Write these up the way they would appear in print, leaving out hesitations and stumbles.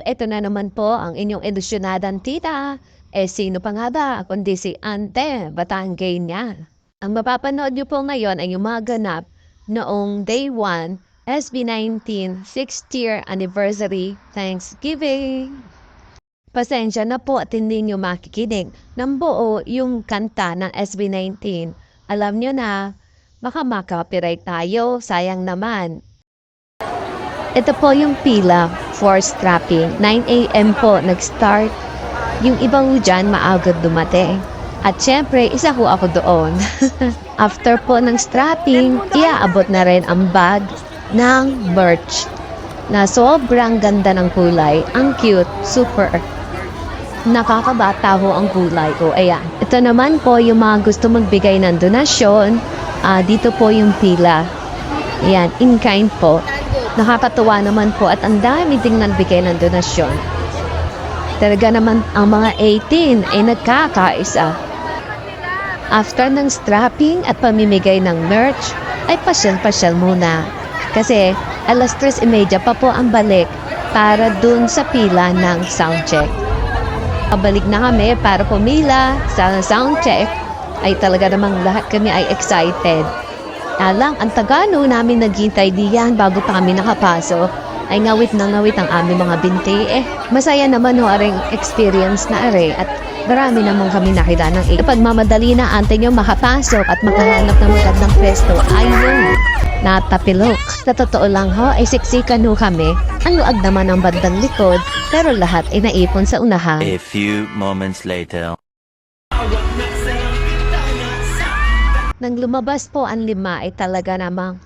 ito na naman po ang inyong ilusyonadang tita. Sino pa nga ba kundi si Ante Batanggay niya. Ang mapapanood niyo po ngayon ay yung mga ganap noong Day 1, SB19 6th year anniversary Thanksgiving. Pasensya na po at hindi niyo makikinig ng buo yung kanta ng SB19. Alam niyo na, baka makapiright tayo, sayang naman. Ito po yung pila for strapping. 9 a.m. po nag-start. Yung ibang dyan maagad dumating. At syempre, isa ko ako doon. After po ng strapping, iaabot na rin ang bag ng merch na sobrang ganda ng kulay. Ang cute, super. Nakakabata ho ang kulay ko. Ayan. Ito naman po yung mga gusto magbigay ng donasyon. Dito po yung pila. Ayan, in kind po. Nakakatuwa naman po at ang dami ding nagbigay ng donasyon. Talaga naman ang mga 18 ay nagkakaisa. After ng strapping at pamimigay ng merch, ay pasyal-pasyal muna. Kasi alas 3:30 pa po ang balik para dun sa pila ng soundcheck. Pabalik na kami para pumila sa soundcheck ay talaga namang lahat kami ay excited. Alang, ang tagano namin naghintay diyan bago pa kami nakapasok ay ngawit na ngawit ang aming mga binti. Masaya naman ho aring experience na are at marami naman kami nakita ng pagmamadali na ante nyo makapasok at makahanap ng magandang pwesto. Ayun, natapilok. Sa totoo lang ho ay siksikan ho kami. Ang luag naman ang bandang likod pero lahat ay naipon sa unahan. A few moments later. Nang lumabas po ang 5 ay talaga namang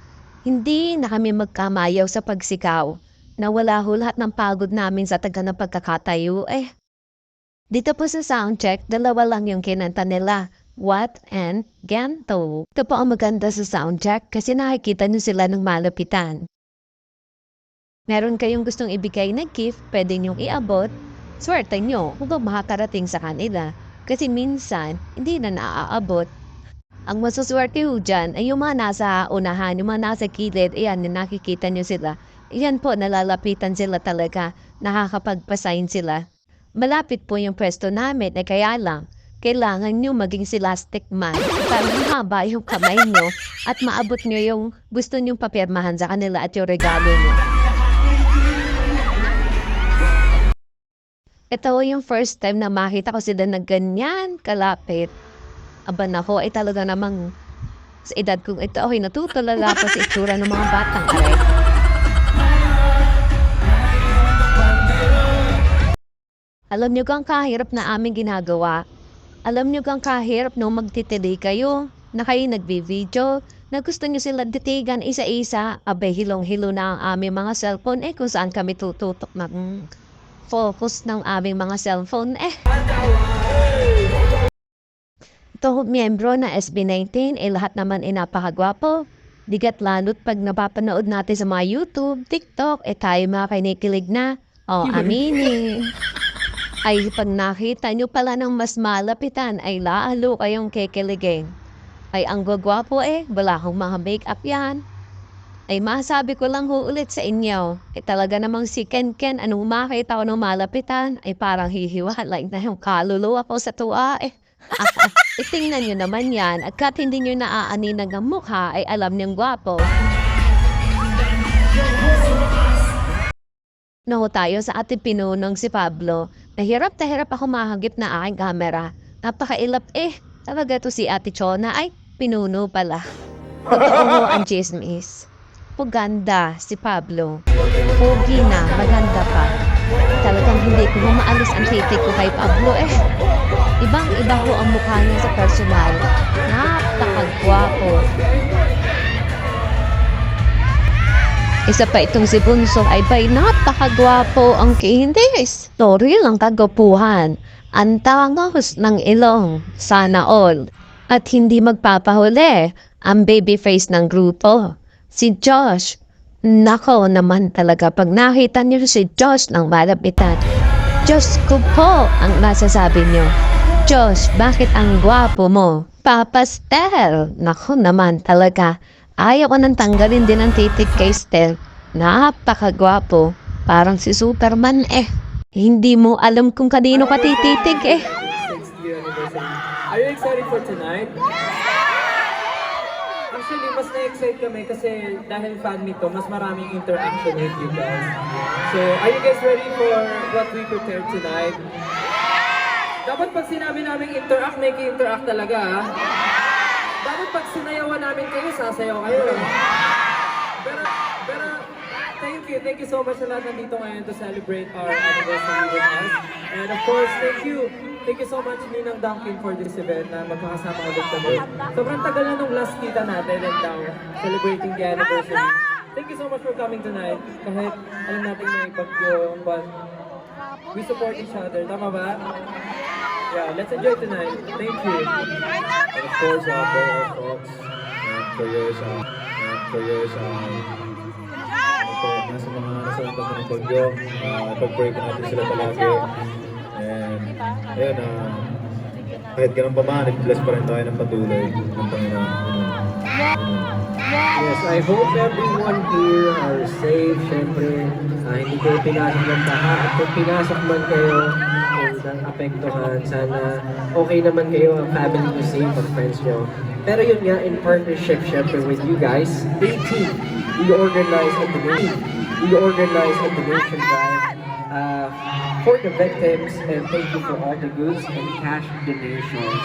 hindi na kami magkamayaw sa pagsikaw. Nawala ho lahat ng pagod namin sa taga ng pagkakatayo. Dito po sa soundcheck, 2 lang yung kinanta nila. What and Ganto. Ito po ang maganda sa soundcheck kasi nakikita nyo sila ng malapitan. Meron kayong gustong ibigay na gift, pwede nyong iabot. Swerte nyo kung makakarating sa kanila. Kasi minsan, hindi na naaabot. Ang masuswerte ho dyan ay yung mga nasa unahan, yung mga nasa kilid, ayan, nakikita nyo sila. Ayan po, nalalapitan sila talaga, nakakapagpasign sila. Malapit po yung pwesto namin, kaya lang, kailangan nyo maging silastic man. Para mahaba yung kamay nyo at maabot nyo yung gusto nyong papirmahan sa kanila at yung regalo nyo. Ito yung first time na makita ko sila na ganyan kalapit. Aba nako, ay talaga namang sa edad kong ito, okay, natutulala pa sa itsura ng mga batang aray. Alam nyo kang kahirap na aming ginagawa. Alam nyo kang kahirap nung magtitili kayo, na kayo nagbi-video, na gusto nyo sila ditigan isa-isa, abay hilong-hilo na ang aming mga cellphone, kung saan kami tututok ng focus ng aming mga cellphone, Ito miyembro na SB19 lahat naman napakagwapo. Digat lalo't pag napapanood natin sa mga YouTube, TikTok, tayo mga kinikilig na. Aminin. Ay pag nakita nyo pala ng mas malapitan ay lalo kayong kikiligin. Ay ang gagwapo wala akong mga make-up yan. Ay masabi ko lang ho ulit sa inyo. Talaga namang si Ken Ken, anong makita ko ng malapitan, ay parang hihiwalay na yung kaluluwa ko sa tuwa Tingnan nyo naman yan, at kahit hindi nyo naaaninag ang mukha, ay alam niyang gwapo. Naho tayo sa ating pinunong si Pablo. Nahirap ako mahagip na aking camera. Napakailap Talaga to si Ate Chona ay pinuno pala. Totoo ho ang chismis. Puganda si Pablo. Pugi na, maganda pa. Talagang hindi ko maalis ang titik ko kay Pablo Ibang-iba ho ang mukha niya sa personal. Napakagwapo. Isa pa itong si Bunso ay bay napakagwapo ang kindis. Sorry lang kagapuhan. Ang tangos ng ilong. Sana all. At hindi magpapahuli ang baby face ng grupo. Si Josh. Nako naman talaga pag nakita niyo si Josh ng malapitan. Diyos ko po ang masasabi niyo. Josh, bakit ang gwapo mo? Papastel. Nako naman talaga. Ayaw ko nang tanggalin din ang titik kay Stel. Napakagwapo. Parang si Superman Hindi mo alam kung kanino ka tititig eh. 6th year anniversary. Are you excited for tonight? Actually, mas na-excite kami kasi dahil fan meet to, mas maraming interaction with you guys. So, are you guys ready for what we prepared tonight? Dapat pag sinabi namin interact, may interact talaga ha? Dapat pag sinayawan namin kayo, sasayaw kayo. Pero, thank you so much sa lahat nandito ngayon to celebrate our anniversary with us. And of course, thank you so much Ninang Duncan for this event na magkakasama ulit kami. Sobrang tagal na nung last kita natin and now celebrating the anniversary. Thank you so much for coming tonight. Kahit alam natin may bagyo, but we support each other. Tama ba? Yeah, let's enjoy tonight. Thank you. And of course, for our thoughts and prayers, nasa mga nasa utak ng bagyo, pag-pray ka natin sila palagi. And ayun, kahit ganun pa man, bless pa rin tayo ng patuloy ng Panginoon. Yes, I hope everyone here are safe. Siyempre, hindi kayo pinasok ng baha. At kung pinasok man kayo, kung apektuhan, sana okay naman kayo, ang family nyo safe, ang friends nyo. Pero yun nga, in partnership, siyempre, with you guys, 18, we organize a donation drive for the victims, and thank you for all the goods and cash donations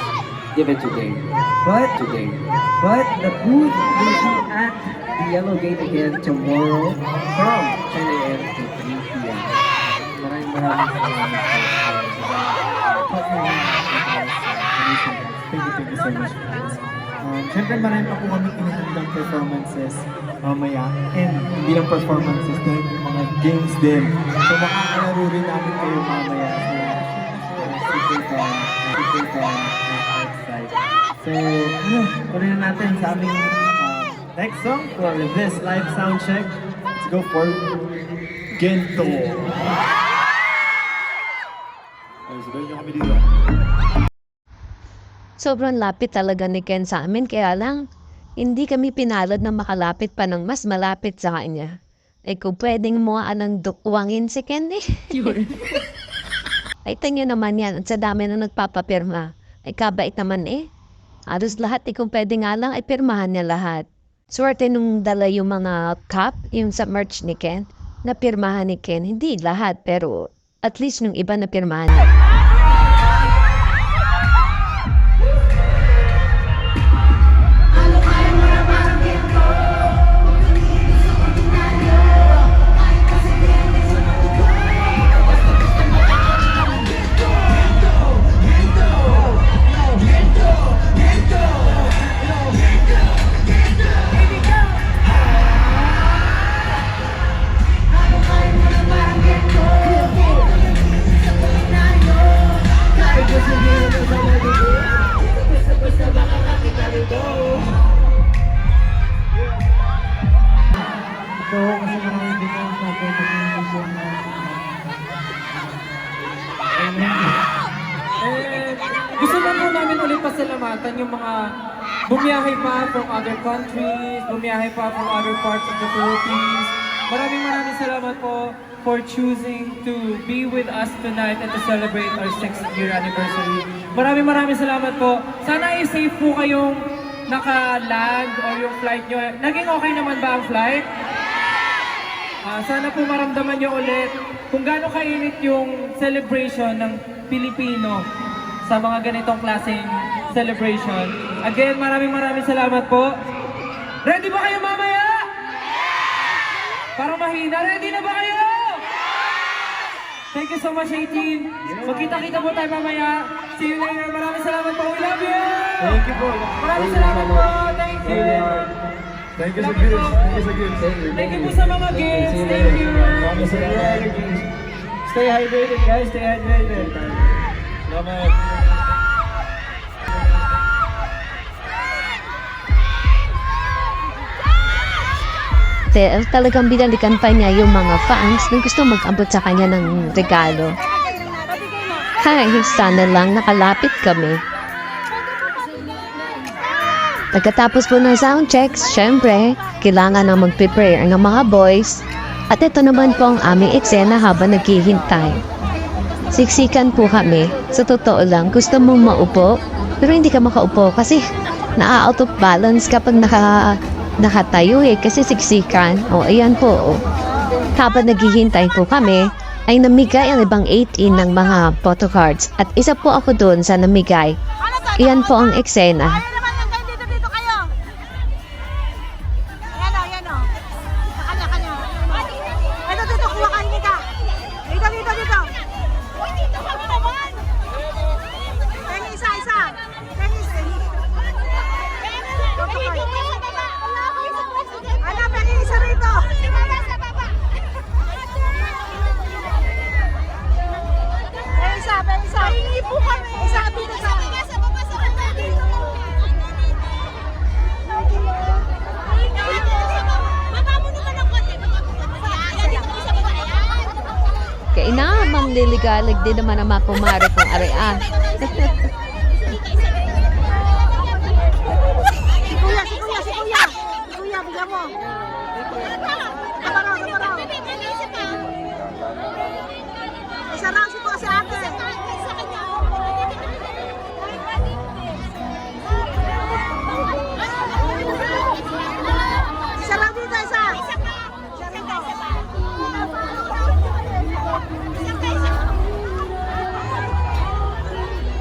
given today. But the booth will be at the Yellow Gate again tomorrow from 10 a.m. to 3 p.m. Maraming salamat po. Thank you so much guys. Siyempre marami pa po kami inihandang performances mamaya. And hindi lang performances din, mga games din. So makakalaro rin namin kayo mamaya. Super fun outside. So, tuloy na natin sa aming next song for this live sound check. Let's go for Gento. Ay, sabihin nyo kami dito. Sobrang lapit talaga ni Ken sa amin, kaya lang, hindi kami pinalad na makalapit pa ng mas malapit sa kanya. Eh kung pwedeng mo anong dukwangin si Ken eh. Ay tingnan naman yan, at sa dami na nagpapapirma. Ay kabait naman eh. Halos lahat eh, kung pwede nga lang, ay pirmahan niya lahat. Swerte nung dala yung mga cup, yung sa merch ni Ken, na pirmahan ni Ken. Hindi lahat, pero at least nung iba na pirmahan niya. Gusto na po namin ulit pasalamatan yung mga bumiyahe pa from other countries, bumiyahe pa from other parts of the Philippines. Maraming salamat po for choosing to be with us tonight and to celebrate our 6th year anniversary. Maraming salamat po. Sana ay safe po kayong naka-land or yung flight nyo. Naging okay naman ba ang flight? Sana po maramdaman nyo ulit kung gaano kainit yung celebration ng Pilipino sa mga ganitong klaseng celebration. Again, maraming salamat po. Ready ba kayo mamaya? Parang mahina. Ready na ba kayo? Thank you so much, 18. Magkita-kita po tayo mamaya. See you later. Maraming salamat po. We love you! Thank you po. Maraming salamat po. Thank you. Thank you sa gifts. Thank you sa gifts. Thank you po sa mga gifts. Thank you. Maraming salamat. Stay hydrated, guys. Stay hydrated. Salamat. Talagang binalikan pa niya yung mga fans na gusto mag-abot sa kanya ng regalo. Hay, sana lang nakalapit kami. Pagkatapos po ng sound checks, syempre, kailangan na mag-prepare ng mga boys. At ito naman po ang aming eksena habang naghihintay. Siksikan po kami. Sa totoo lang, gusto mong maupo, pero hindi ka makaupo kasi na-out of balance kapag nakatayo kasi siksikan. O, ayan po. O. Habang naghihintay po kami, ay namigay ang ibang 18 ng mga photocards. At isa po ako doon sa namigay. Iyan po ang eksena. Ayaw naman ng dito kayo. Ayan o. Kanya-kanya. Ito, kuha kayo nita. Dito. Uy, dito kami naman. Pengi isa. Pengi isa. Ano, pengi isa rito. Pengi isa. Pengi po kami. Isa dito sa Kaya na, mamliligalig din naman ang mga kumari kong arean. Si Kuya, bigyan mo. Kaparaw. Isa raw si po si ate. Isa raw dito, isa. Isa rito.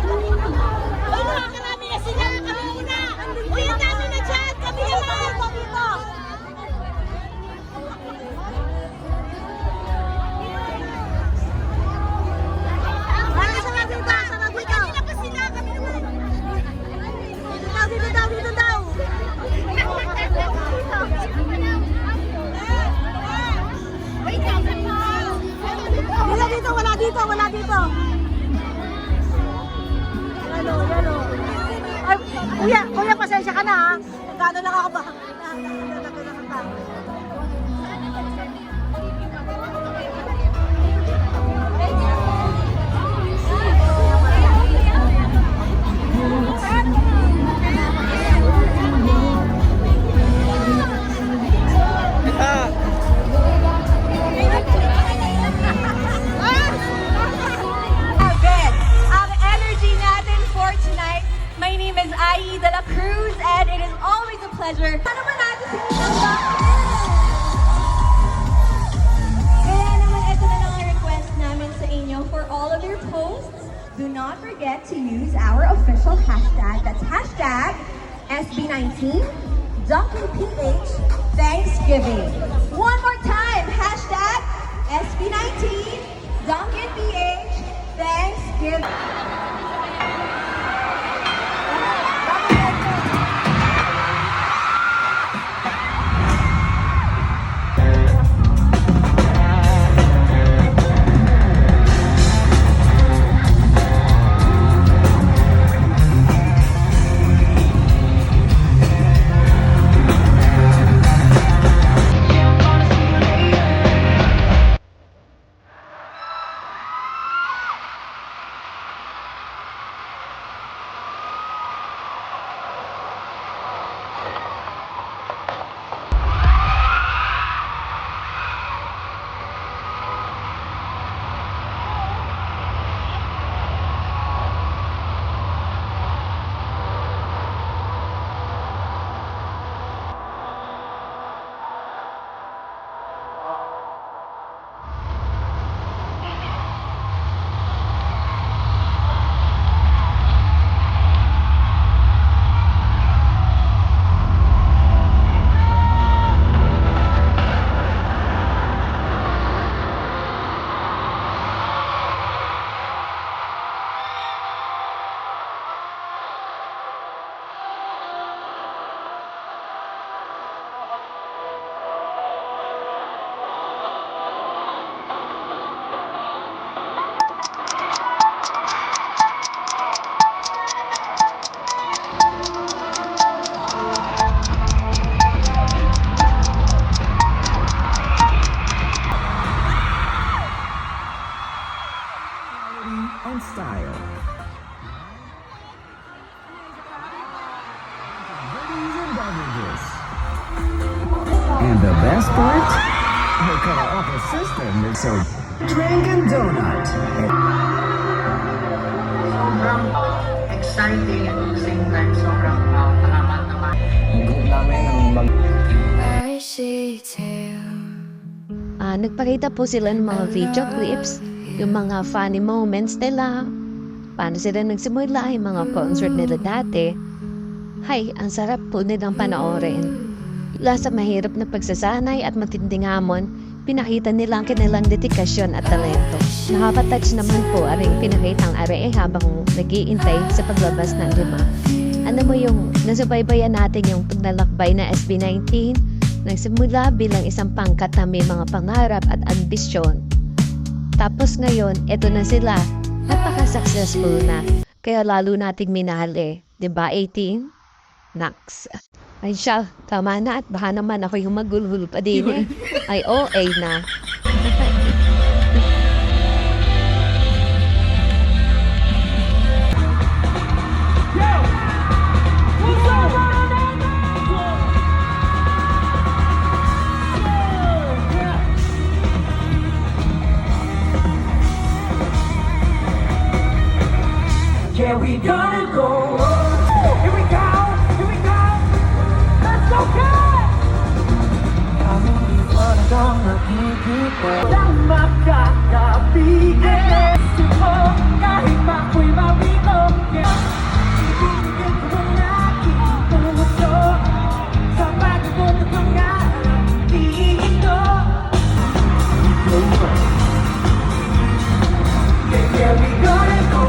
Uy, nakakarami na sila. Kami muna. Uy, ang dami na dyan. Kami na dito. Ay, isa na dito. Kanina pa sila. Kami naman. Dito daw. Wala dito. Ano. Ay, kuya, pasensya ka na ha. Gano'n lang ako ba? Ang energy natin for tonight. My name is Ai de la Cruz and it is always a pleasure. Ano ba natin si Kaya naman ito na lang ang request namin sa inyo for all of your posts. Do not forget to use our official hashtag. That's hashtag SB19 DuncanPH Thanksgiving. One more time, hashtag SB19 DuncanPH Thanksgiving. and style. Goodies and beverages. And the best part? The color of the system is so drink and donut. exciting at the same time sobrang takamat naman. Nagpakita po sila ng mga video clips, yung mga funny moments nila, paano sila nagsimula, yung mga concert nila dati. Hay, ang sarap po nilang panoorin. Mula sa mahirap na pagsasanay at matinding hamon, pinakita nila ang kanilang dedikasyon at talento. Nakapatouch naman po aring pinakitang are habang nag-iintay sa paglabas ng lima. Ano mo yung nasubaybayan natin yung paglalakbay na SB19? Nagsimula bilang isang pangkat na may mga pangarap at ambisyon. Tapos ngayon, eto na sila. Napaka-successful na. Kaya lalo nating minahal Diba 18? Nax. Ay siya, tama na at baka naman ako yung magulhul pa din Ay OA na. Yeah, we gonna go. Here we go. Here we go. Let's go, guys. Kami di wanang nakikita lang makakapigil. Simo kahit mako'y mawito. Ibigin ko ang aking puso sa pagkakot at pangarap. Tingin ko. Yeah, we gonna go.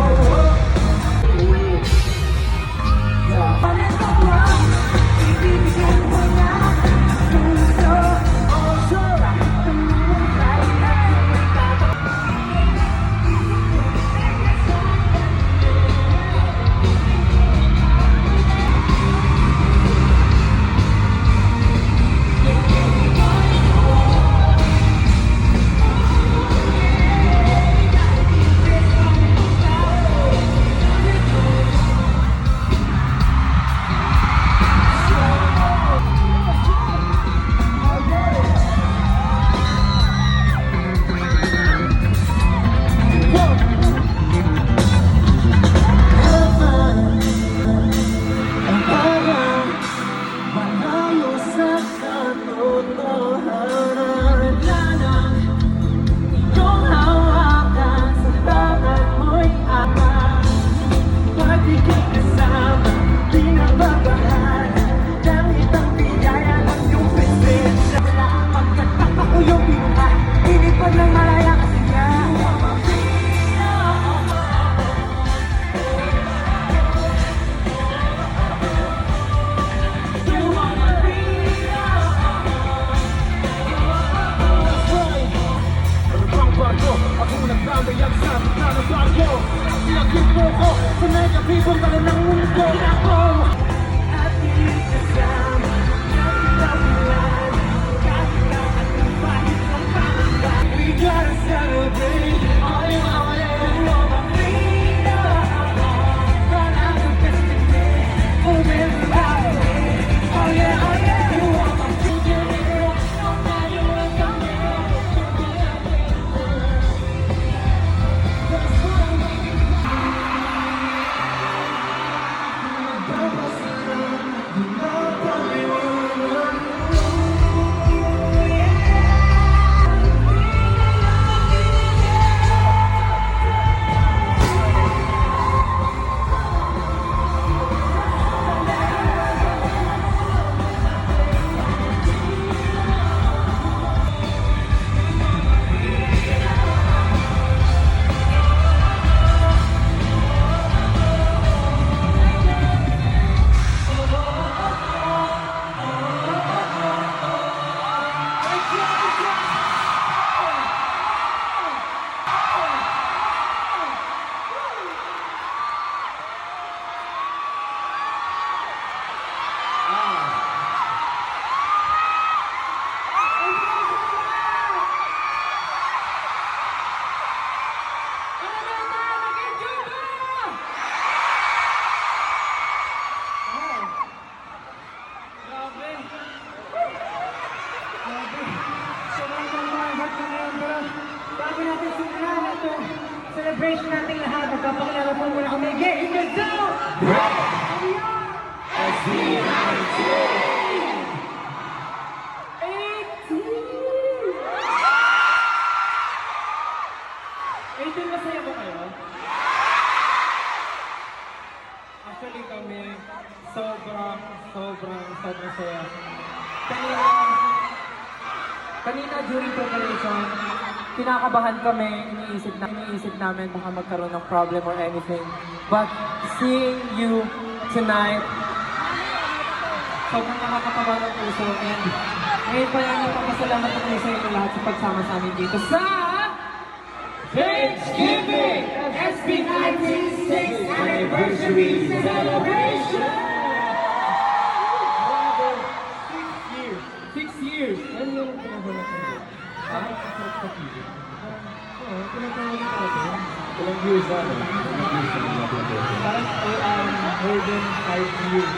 Masaya ba kayo? Actually kami, sobrang saya. Kanina during preparation, kinakabahan kami, iniisip namin baka magkaroon ng problem or anything. But seeing you tonight, sobrang nakakatawa ng puso. And ngayon pa lang nagpapasalamat ako sa inyo lahat sa pagsama sa amin dito sa Thanksgiving SB19 6th Anniversary Celebration! 6 years! Ano yung pinagawa natin? Ha? Oo, pinagawa natin. Ilang years na, no? Parang more than 5 years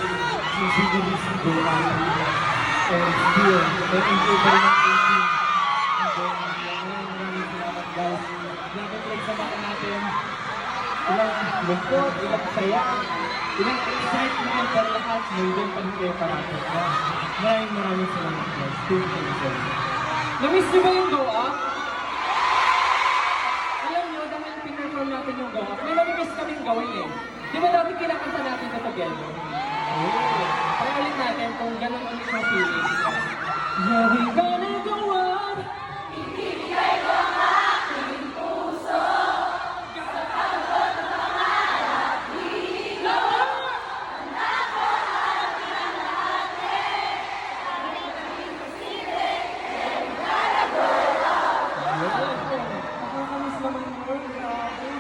since we released the album. And still, na-enjoy pa rin ang 18. And then, maraming salamat guys. Dapat nagsamahan natin ilang lungkot, ilang saya, ilang excitement para lahat may din pag-iwi pa natin. Maraming salamat guys. Thank you so much. Na-miss niyo ba yung Go Up? Alam niyo, dahil pinperform natin yung Go Up, may namimiss kaming gawin eh. Di ba dati kinakanta natin ito together? Try ulit natin kung ganun ulit yung feeling. Yeah, we gonna go up! Nakakamiss naman yung word, grabe.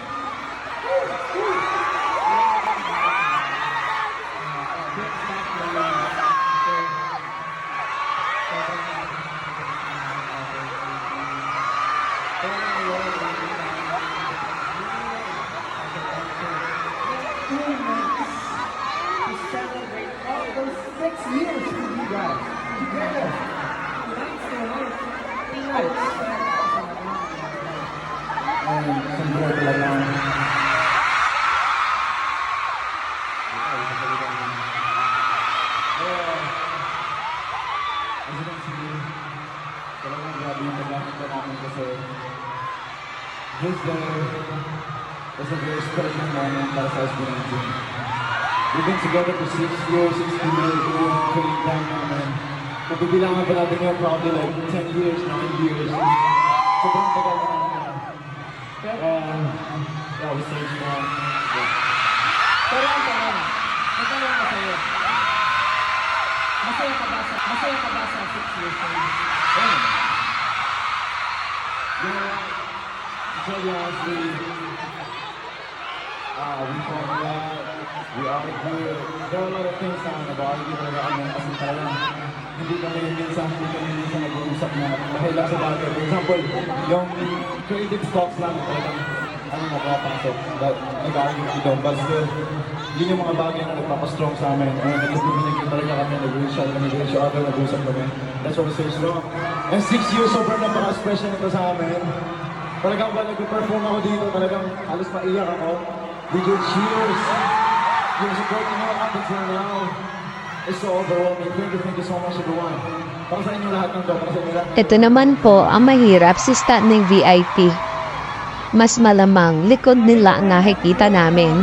To celebrate all those 6 years with you guys together. Siyempre talagang talagang grabe yung paggamit ko namin kasi this day was a very special moment para sa SB19. We've been together for 6 years, 16 years, yung time namin. Kung bibilangan pa natin yun, probably like 10 years, 9 years. Sobrang tagal na namin. That was so strong. Pero ang tanong ko sa'yo. Masaya ka ba sa 6 years na yun? To tell you honestly, we fought a lot, we argued. There are a lot of things na nag-argue talaga kami kasi talagang hindi kami minsan nag-uusap na dahil lang sa bagay. For example, yung creative talks lang talagang napapasok. Nag-argue kami doon. But still, yun yung mga bagay na nagpapastrong sa amin. Nag-communicate talaga kami, nag-reach out, nag-usap kami. That's what we say strong. And 6 years, sobrang napaka-special nito sa amin. Talagang ba nag-perform ako dito, talagang halos maiyak ako. With your cheers, your support nyo up until now, it's so overwhelming. Thank you so much everyone. Para sa inyo lahat ng to, para sa inyo lahat. Ito naman po ang mahirap si stat ng VIP. Mas malamang likod nila ang nakikita namin.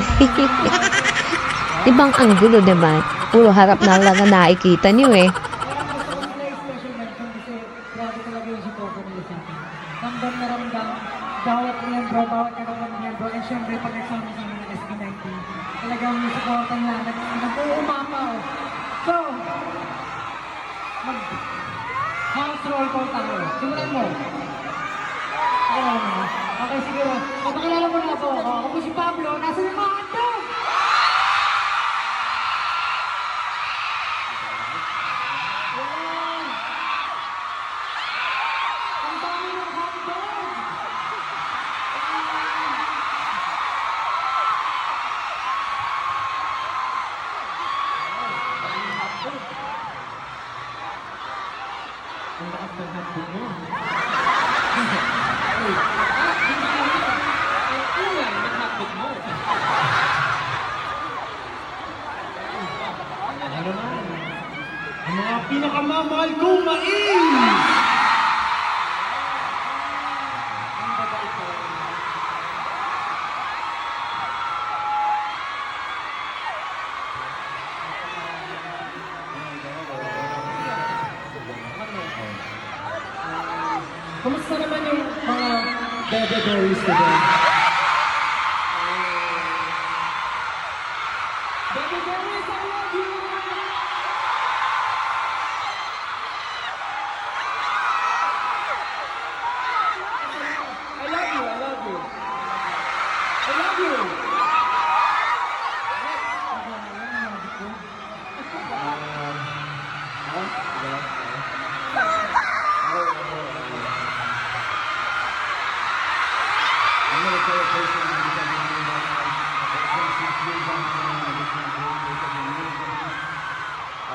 Ibang anggulo naman. Puro harap na lang ang nakikita niyo eh. Special mention kasi grabe talaga yung support nila sa akin. Ramdam na ramdam, bawat miyembro, and syempre pag nagsama-sama ng SB19, talagang yung support ang lahat nag-uumapaw. So, house roll call tayo. Simulan mo. Okay, siguro. Magpakilala mo na po ako. Ako si Pablo, nasa yung mga handog! Wow! Ang dami ng handog! Ang lakas ng handog mo. pinakamamahal kong mais! Kamusta naman yung mga bebe berries ko doon? Bebe berries, I love you! I love you, I love you. I love you! I'm going to tell a person because I'm going to do that.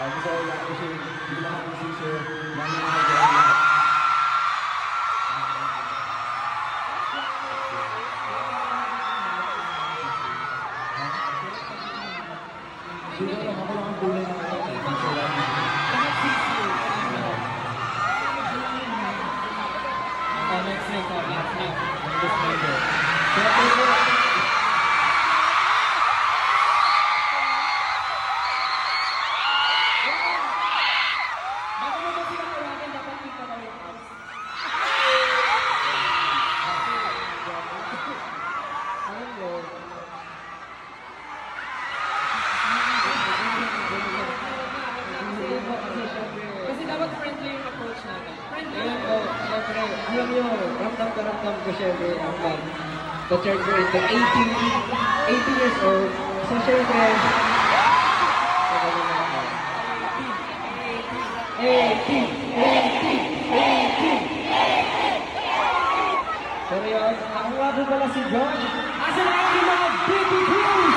Gusto ko lang kasi bilang ako sister, namin na nagawa. Siguro lang ako lang ang tunay ng ito. Next week. Bago mo ba sila tawagin, dapat kita daw yung apps. Kasi dapat friendly yung approach natin. Friendly. Ayun po, syempre, alam nyo, ramdam ko syempre ang pag third grade, 18 years old. So syempre, 18. Pero yun, ako nga po pala si John. Asa na yung mga baby crews?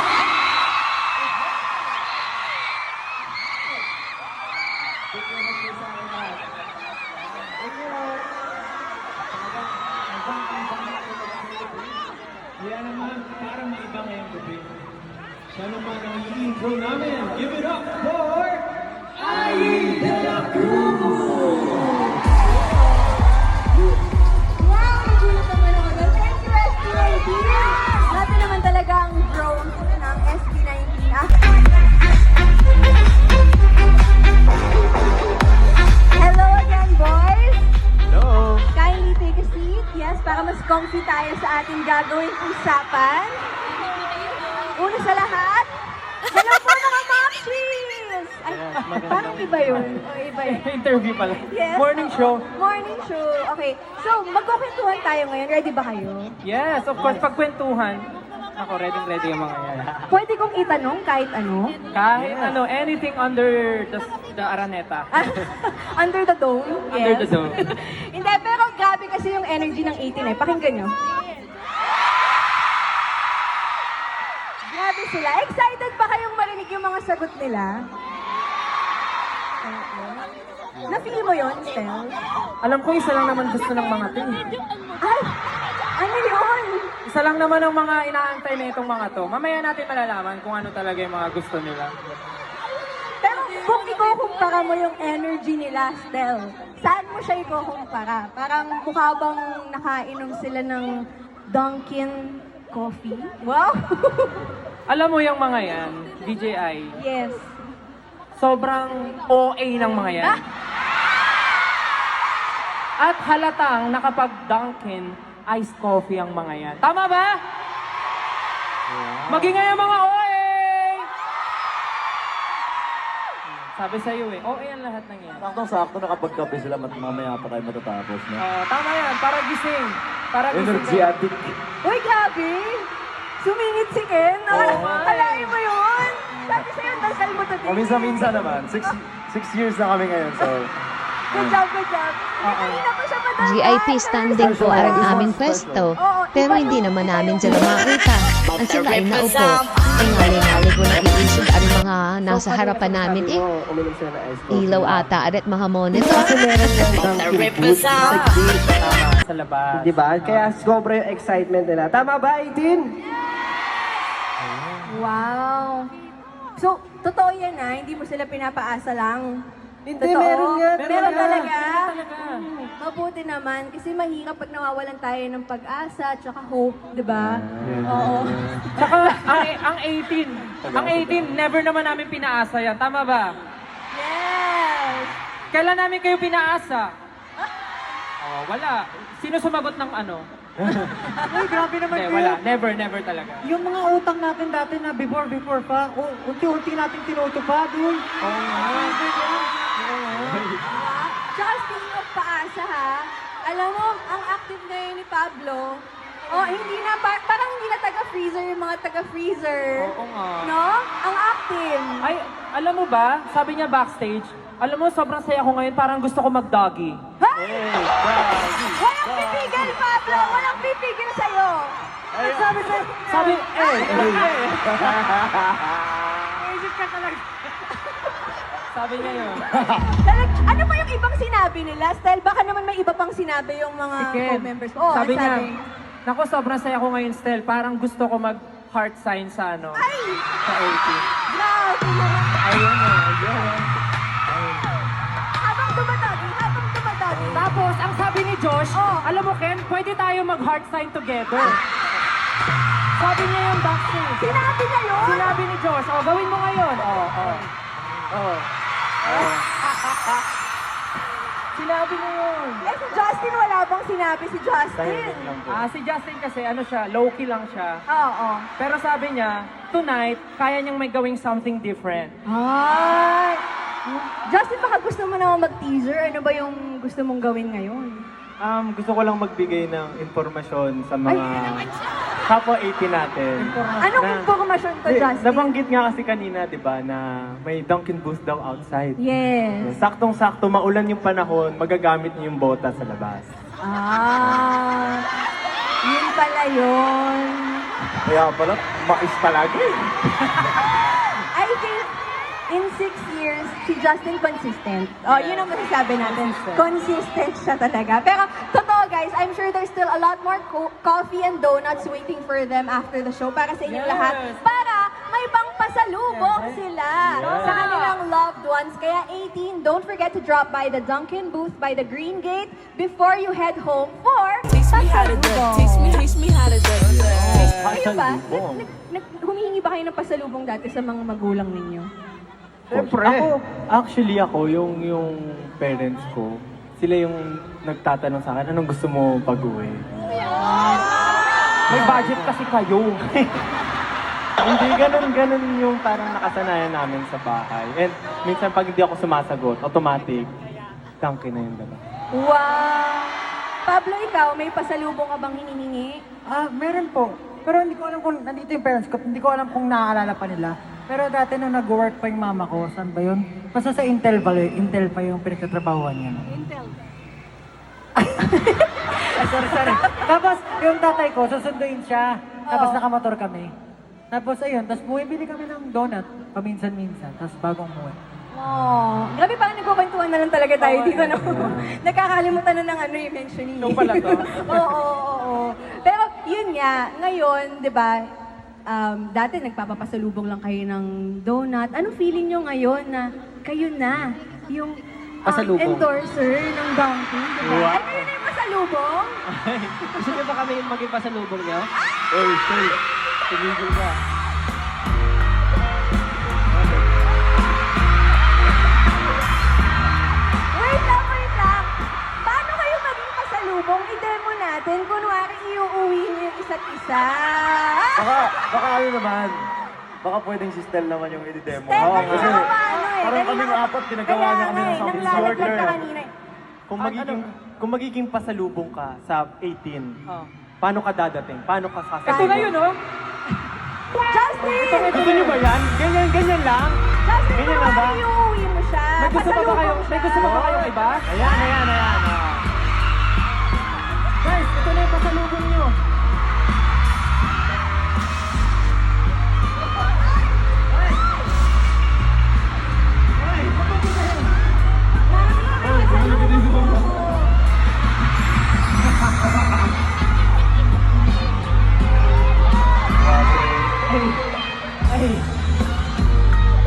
Kaya naman, parang maiba ngayong gabi. Siya naman ang intro namin. Give it up for Ai de la Cruz! Wow! Nagulat naman ako doon. Thank you, SB19! Natin naman talaga ang drones ng SB19. Hello again, boys! Hello! Kindly take a seat. Yes, para mas comfy tayo sa ating gagawing usapan. Una sa lahat, hello po mga Maxis! Ay, parang iba yun. O, iba yun. Interview pala. Yes. Morning show. Morning show. Okay. So, magkukwentuhan tayo ngayon. Ready ba kayo? Yes, of course, pagkwentuhan. Ako, ready yung mga yan. Pwede kong itanong kahit ano? Kahit ano, anything under the Araneta. Under the dome? Under the dome. Hindi, pero grabe kasi yung energy ng 18 eh. Pakinggan nyo. Grabe sila. Excited ba kayong marinig yung mga sagot nila? Oo. Na-feel mo yun, Stel? Alam ko, isa lang naman gusto ng mga to. Ay! Ano yun? Isa lang naman ang mga inaantay na itong mga to. Mamaya natin malalaman kung ano talaga yung mga gusto nila. Pero kung ikukumpara mo yung energy nila, Stel, saan mo siya ikukumpara? Parang mukha bang nakainom sila ng Dunkin' coffee? Wow! Alam mo yung mga yan, DJI, Yes. sobrang OA ng mga yan. At halatang nakapag-Dunkin' iced coffee ang mga yan. Tama ba? Maging nga yung mga OA! Sabi sa'yo eh, OA ang lahat ng yan. Saktong-sakto nakapagkape sila mamaya pa tayo matatapos. No? Tama yan, para gising. Para gising. Energy ka. addict. Uy, grabe! Sumingit si Ken. Oo. Kalain mo yun! Sabi sa'yo, dasal mo to din. Paminsan-minsan naman. 6 years na kami ngayon, so... Good job, good job. Kanina pa siya madala. GIP standing po ang aming pwesto. Pero hindi naman namin sila makita. Ang sila ay naupo. Ay ngali-ngali ko nag-iisip ang mga nasa harapan namin eh. Ilaw ata at mga monitor. Sa labas. Diba? Kaya sobra yung excitement nila. Tama ba, 18? Wow. So, totoo yan na, hindi mo sila pinapaasa lang. Hindi, Totoo? meron yan. Meron talaga? Talaga. Mabuti naman, kasi mahirap pag nawawalan tayo ng pag-asa at saka hope, di ba? Oo. Tsaka, ang 18, never naman namin pinaasa yan. Tama ba? Yes! Kailan namin kayo pinaasa? Oh, wala. Sino sumagot ng ano? Ay, grabe naman Hindi, kayo. wala. Never talaga. Yung mga utang natin dati na before pa, unti-unti natin tinutupad yun. Oo nga. Tsaka speaking of paasa ha, alam mo, ang active ngayon ni Pablo, hindi na, parang hindi na taga-freezer yung mga taga-freezer. Oo nga. No? Ang active. Ay, alam mo ba, sabi niya backstage, alam mo, sobrang saya ko ngayon, parang gusto ko mag-doggy. Ha? Walang pipigil, Pablo! Walang pipigil sa'yo! Nagsabi sa'yo. Sabi, Isip ka talaga. sabi niya yun. Ano pa yung ibang sinabi nila? Style, baka naman may iba pang sinabi yung mga Si Ken. co-members. Sabi niya, naku, sobrang saya ko ngayon, Stel. Parang gusto ko mag-heart sign sa ano, Ay! sa 18. Grabe naman. Ayun ayun. Habang dumadagi. Tapos, ang sabi ni Josh, alam mo, Ken, pwede tayo mag-heart sign together. Sabi niya yung backstage. Sinabi na yun? Sinabi ni Josh, gawin mo ngayon. Sinabi niya yun. Eh, si Justin, wala bang sinabi si Justin? Si Justin kasi, ano siya, low-key lang siya. Oo. Pero sabi niya, tonight, kaya niyang may gawing something different. Ay! Justin, baka gusto mo naman mag-teaser. Ano ba yung gusto mong gawin ngayon? Gusto ko lang magbigay ng informasyon sa Ay, mga kapwa 18 natin. Anong informasyon to, Justin? Nabanggit nga kasi kanina, di ba, na may Dunkin' booth daw outside. Yes. Saktong-sakto, maulan yung panahon, magagamit niyo yung bota sa labas. Yun pala yun. Kaya pala, mais palagi. I think in 6 years, si Justin consistent. Yun ang masasabi natin. Consistent siya talaga. Pero, totoo guys, I'm sure there's still a lot more coffee and donuts waiting for them after the show para sa inyong lahat. Para may pang pasalubong sila sa kanilang loved ones. Kaya 18, don't forget to drop by the Dunkin' booth by the Green Gate before you head home for pasalubong. Teach me how to do it. Kayo ba? Humihingi ba kayo ng pasalubong dati sa mga magulang ninyo? Siyempre. Ako, yung parents ko, sila yung nagtatanong sa akin, anong gusto mo pag-uwi? May budget kasi kayo. Hindi ganun yung parang nakasanayan namin sa bahay. And minsan pag hindi ako sumasagot, automatic, Dunkin' na yung dala. Wow! Pablo, ikaw, may pasalubong ka bang hinihingi? Meron po. Pero hindi ko alam kung nandito yung parents ko. Hindi ko alam kung naaalala pa nila. Pero dati nung nag-work pa yung mama ko, saan ba yun? Basta sa Intel pa yung pinagtatrabahuan niya. Intel. Sorry. Tapos yung tatay ko, susunduin siya. Tapos nakamotor kami. Tapos ayun, tapos bumibili kami ng donut paminsan-minsan. Tapos bagong umuwi. Grabe parang nagkukwentuhan na lang talaga tayo dito, no? Nakakalimutan na ng ano yung mentioning. Ito pala to. Oo. Pero yun nga, ngayon, di ba, dati nagpapapasalubong lang kayo ng donut. Anong feeling nyo ngayon na kayo na yung endorser ng Dunkin', di ba? Ay, kayo na yung pasalubong? Gusto niyo ba kami maging pasalubong niyo? Tumigil ka. Wait lang. Paano kayo maging pasalubong? I-demo natin. Kunwari, iuuwi niyo yung isa't isa. Baka ano naman, baka pwedeng si Stel naman yung i-demo. Step, Oo, kasi kasi paano eh. parang kaming apat, pinagawa niya kami ng something Nanglalaglag order. ka kanina eh. Kung magiging pasalubong ka sa 18, paano ka dadating? Paano ka sasabihin? Ito na yun, oh. Justin! Gusto niyo ba yan? Ganyan lang? Justin, Ganyan lang ba? kunwari iuuwi mo siya. May gusto pa ba kayo? Pasalubong May gusto pa ba kayong iba? Ayan. Guys, ito na yung pasalubong niyo.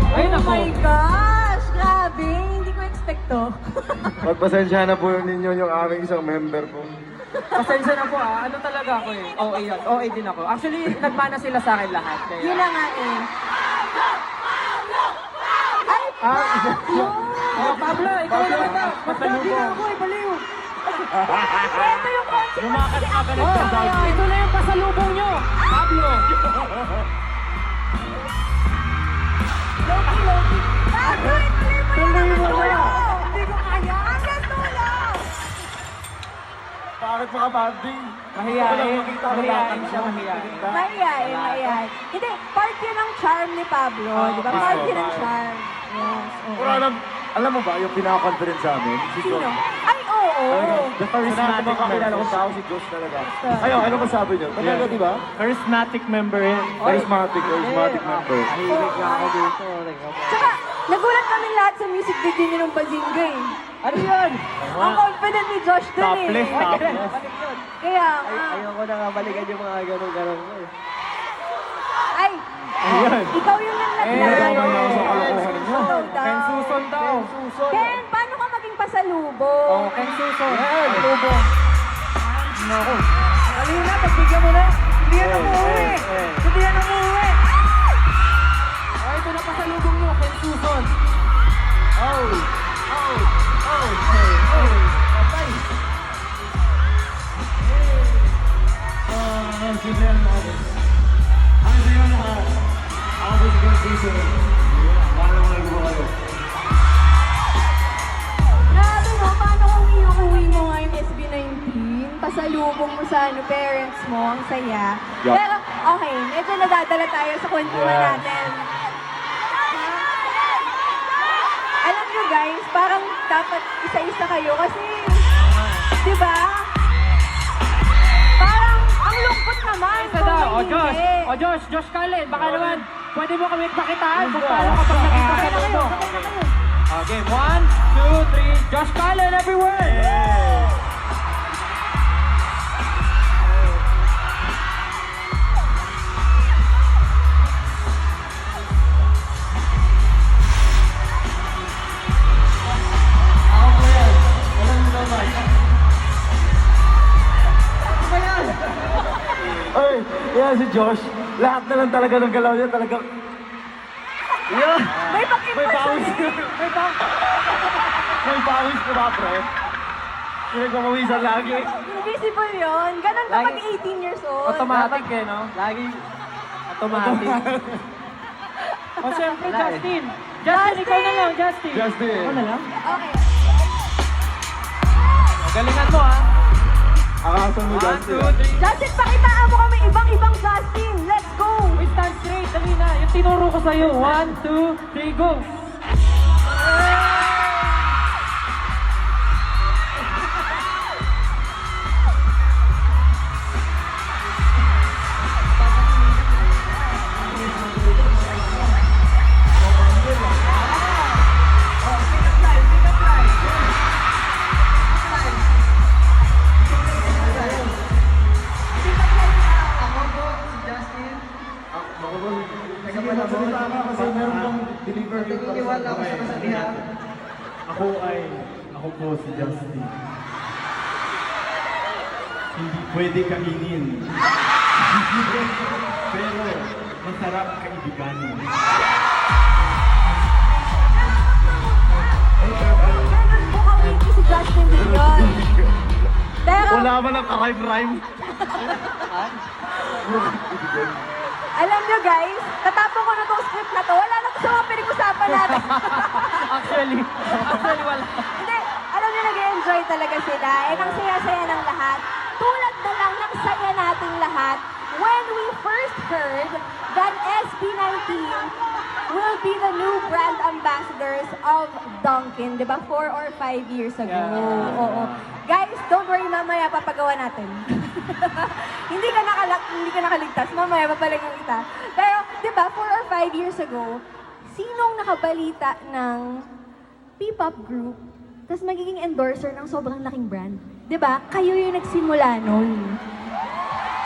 Oh Ay, nako. my gosh! Grabe! Hindi ko expect to. Pagpasensya na po ninyo yung aming isang member po. Pasensya na po ano talaga ako eh. OA yan. OA din ako. Actually, nagmana sila sa akin lahat. Kaya... Yun na nga eh. Ay, Pablo! Oh, Pablo, ikaw naman daw. Pasalubong. Ako, ibaliw. Ito yung consequence. Lumakad ka ba ito na yung pasalubong nyo. Pablo. Loki. Pablo, ituloy mo Tuloy mo na. Hindi ko kaya. Hanggang dulo. Bakit mga banding? Mahihain. Mahihain siya, mahihain. Mahihain. Hindi, part yun ng charm ni Pablo. Di ba? Part yun ng charm. Yes. oo. Pero alam mo ba, yung pinaka-confident sa amin, si Sino? Josh. Ay, oo. The charismatic kakilala kong tao si Josh talaga. Ayun, ano masabi niyo? Talaga, di ba? Charismatic member yan. Charismatic member. Nahilig na ako dito. Tsaka, nagulat kami lahat sa music video niyo ng Bazinga eh. Ano yun? Ang confident ni Josh dun eh. Topless. Kaya, Ayoko na nga balikan yung mga ganun-ganun ko eh. ay, ikaw yung Nadamay na ako sa kalokohan ninyo. Ken Suson daw. Ken, paano ka maging pasalubong? Oh, Ken Suson. Pasalubong. Nako. Halina, pagbigyan mo na. Hindi yan umuwi. Hindi yan umuwi. Oh, ito na pasalubong nyo, Ken Suson. Grabe no, paano kung iuwi mo ngayon SB19? Pasalubong mo sa parents mo, ang saya. Yup. Pero, okay, medyo nadadala tayo sa kwentuhan natin. Alam nyo guys, parang dapat isa-isa kayo kasi, di ba? Parang, ang lungkot naman. Isa kung daw. may O Josh. hindi. O Josh Callen. Baka naman, pwede mo kami pakitaan kung paano kapag naging pasalubong. Okay, 1, 2, 3. Josh Callen everywhere. Ay, yan si Josh. Lahat na lang talaga ng galaw niya talaga. Yeah. May May pawis. pag-impersonate. May pawis ka ba, pre? Pinagpapawisan lagi. Invisible yun. Ganun kapag 18 years old. Automatic eh, no? Lagi. Automatic. O syempre, Justin. Justin, ikaw na lang, Justin. Justin. Ako na lang. Okay. Galingan mo, ha? Akasan mo, 1, Justin. 2, 3. Justin, pakitaan mo kami ibang-ibang Justin. Let's go! We stand straight, dali na. Yung tinuro ko sa'yo. 1, 2, 3, go! Kasi meron pang delivery. Naniniwala ako sa kasabihan. Ako po si Justin. Hindi pwede kainin. Pero masarap kaibiganin. Ganun po kawiki si Justin Bieber. Pero, Wala man ang ka-rhyme-rhyme. alam nyo guys, tatapon ko na tong script na to. Wala na to sa mga pinag-usapan natin. Actually, wala. Hindi, alam nyo, nag-enjoy talaga sila. And ang saya-saya ng lahat. Tulad na lang ng saya nating lahat when we first heard that SB19 will be the new brand ambassadors of Dunkin', di ba? 4 or 5 years ago. Yeah. Oo. Guys, don't worry, mamaya papagawa natin. hindi ka nakaligtas, mamaya papalagyan kita. Pero, di ba, 4 or 5 years ago, sinong nakabalita ng P-pop group, tapos magiging endorser ng sobrang laking brand? Di ba? Kayo yung nagsimula nun.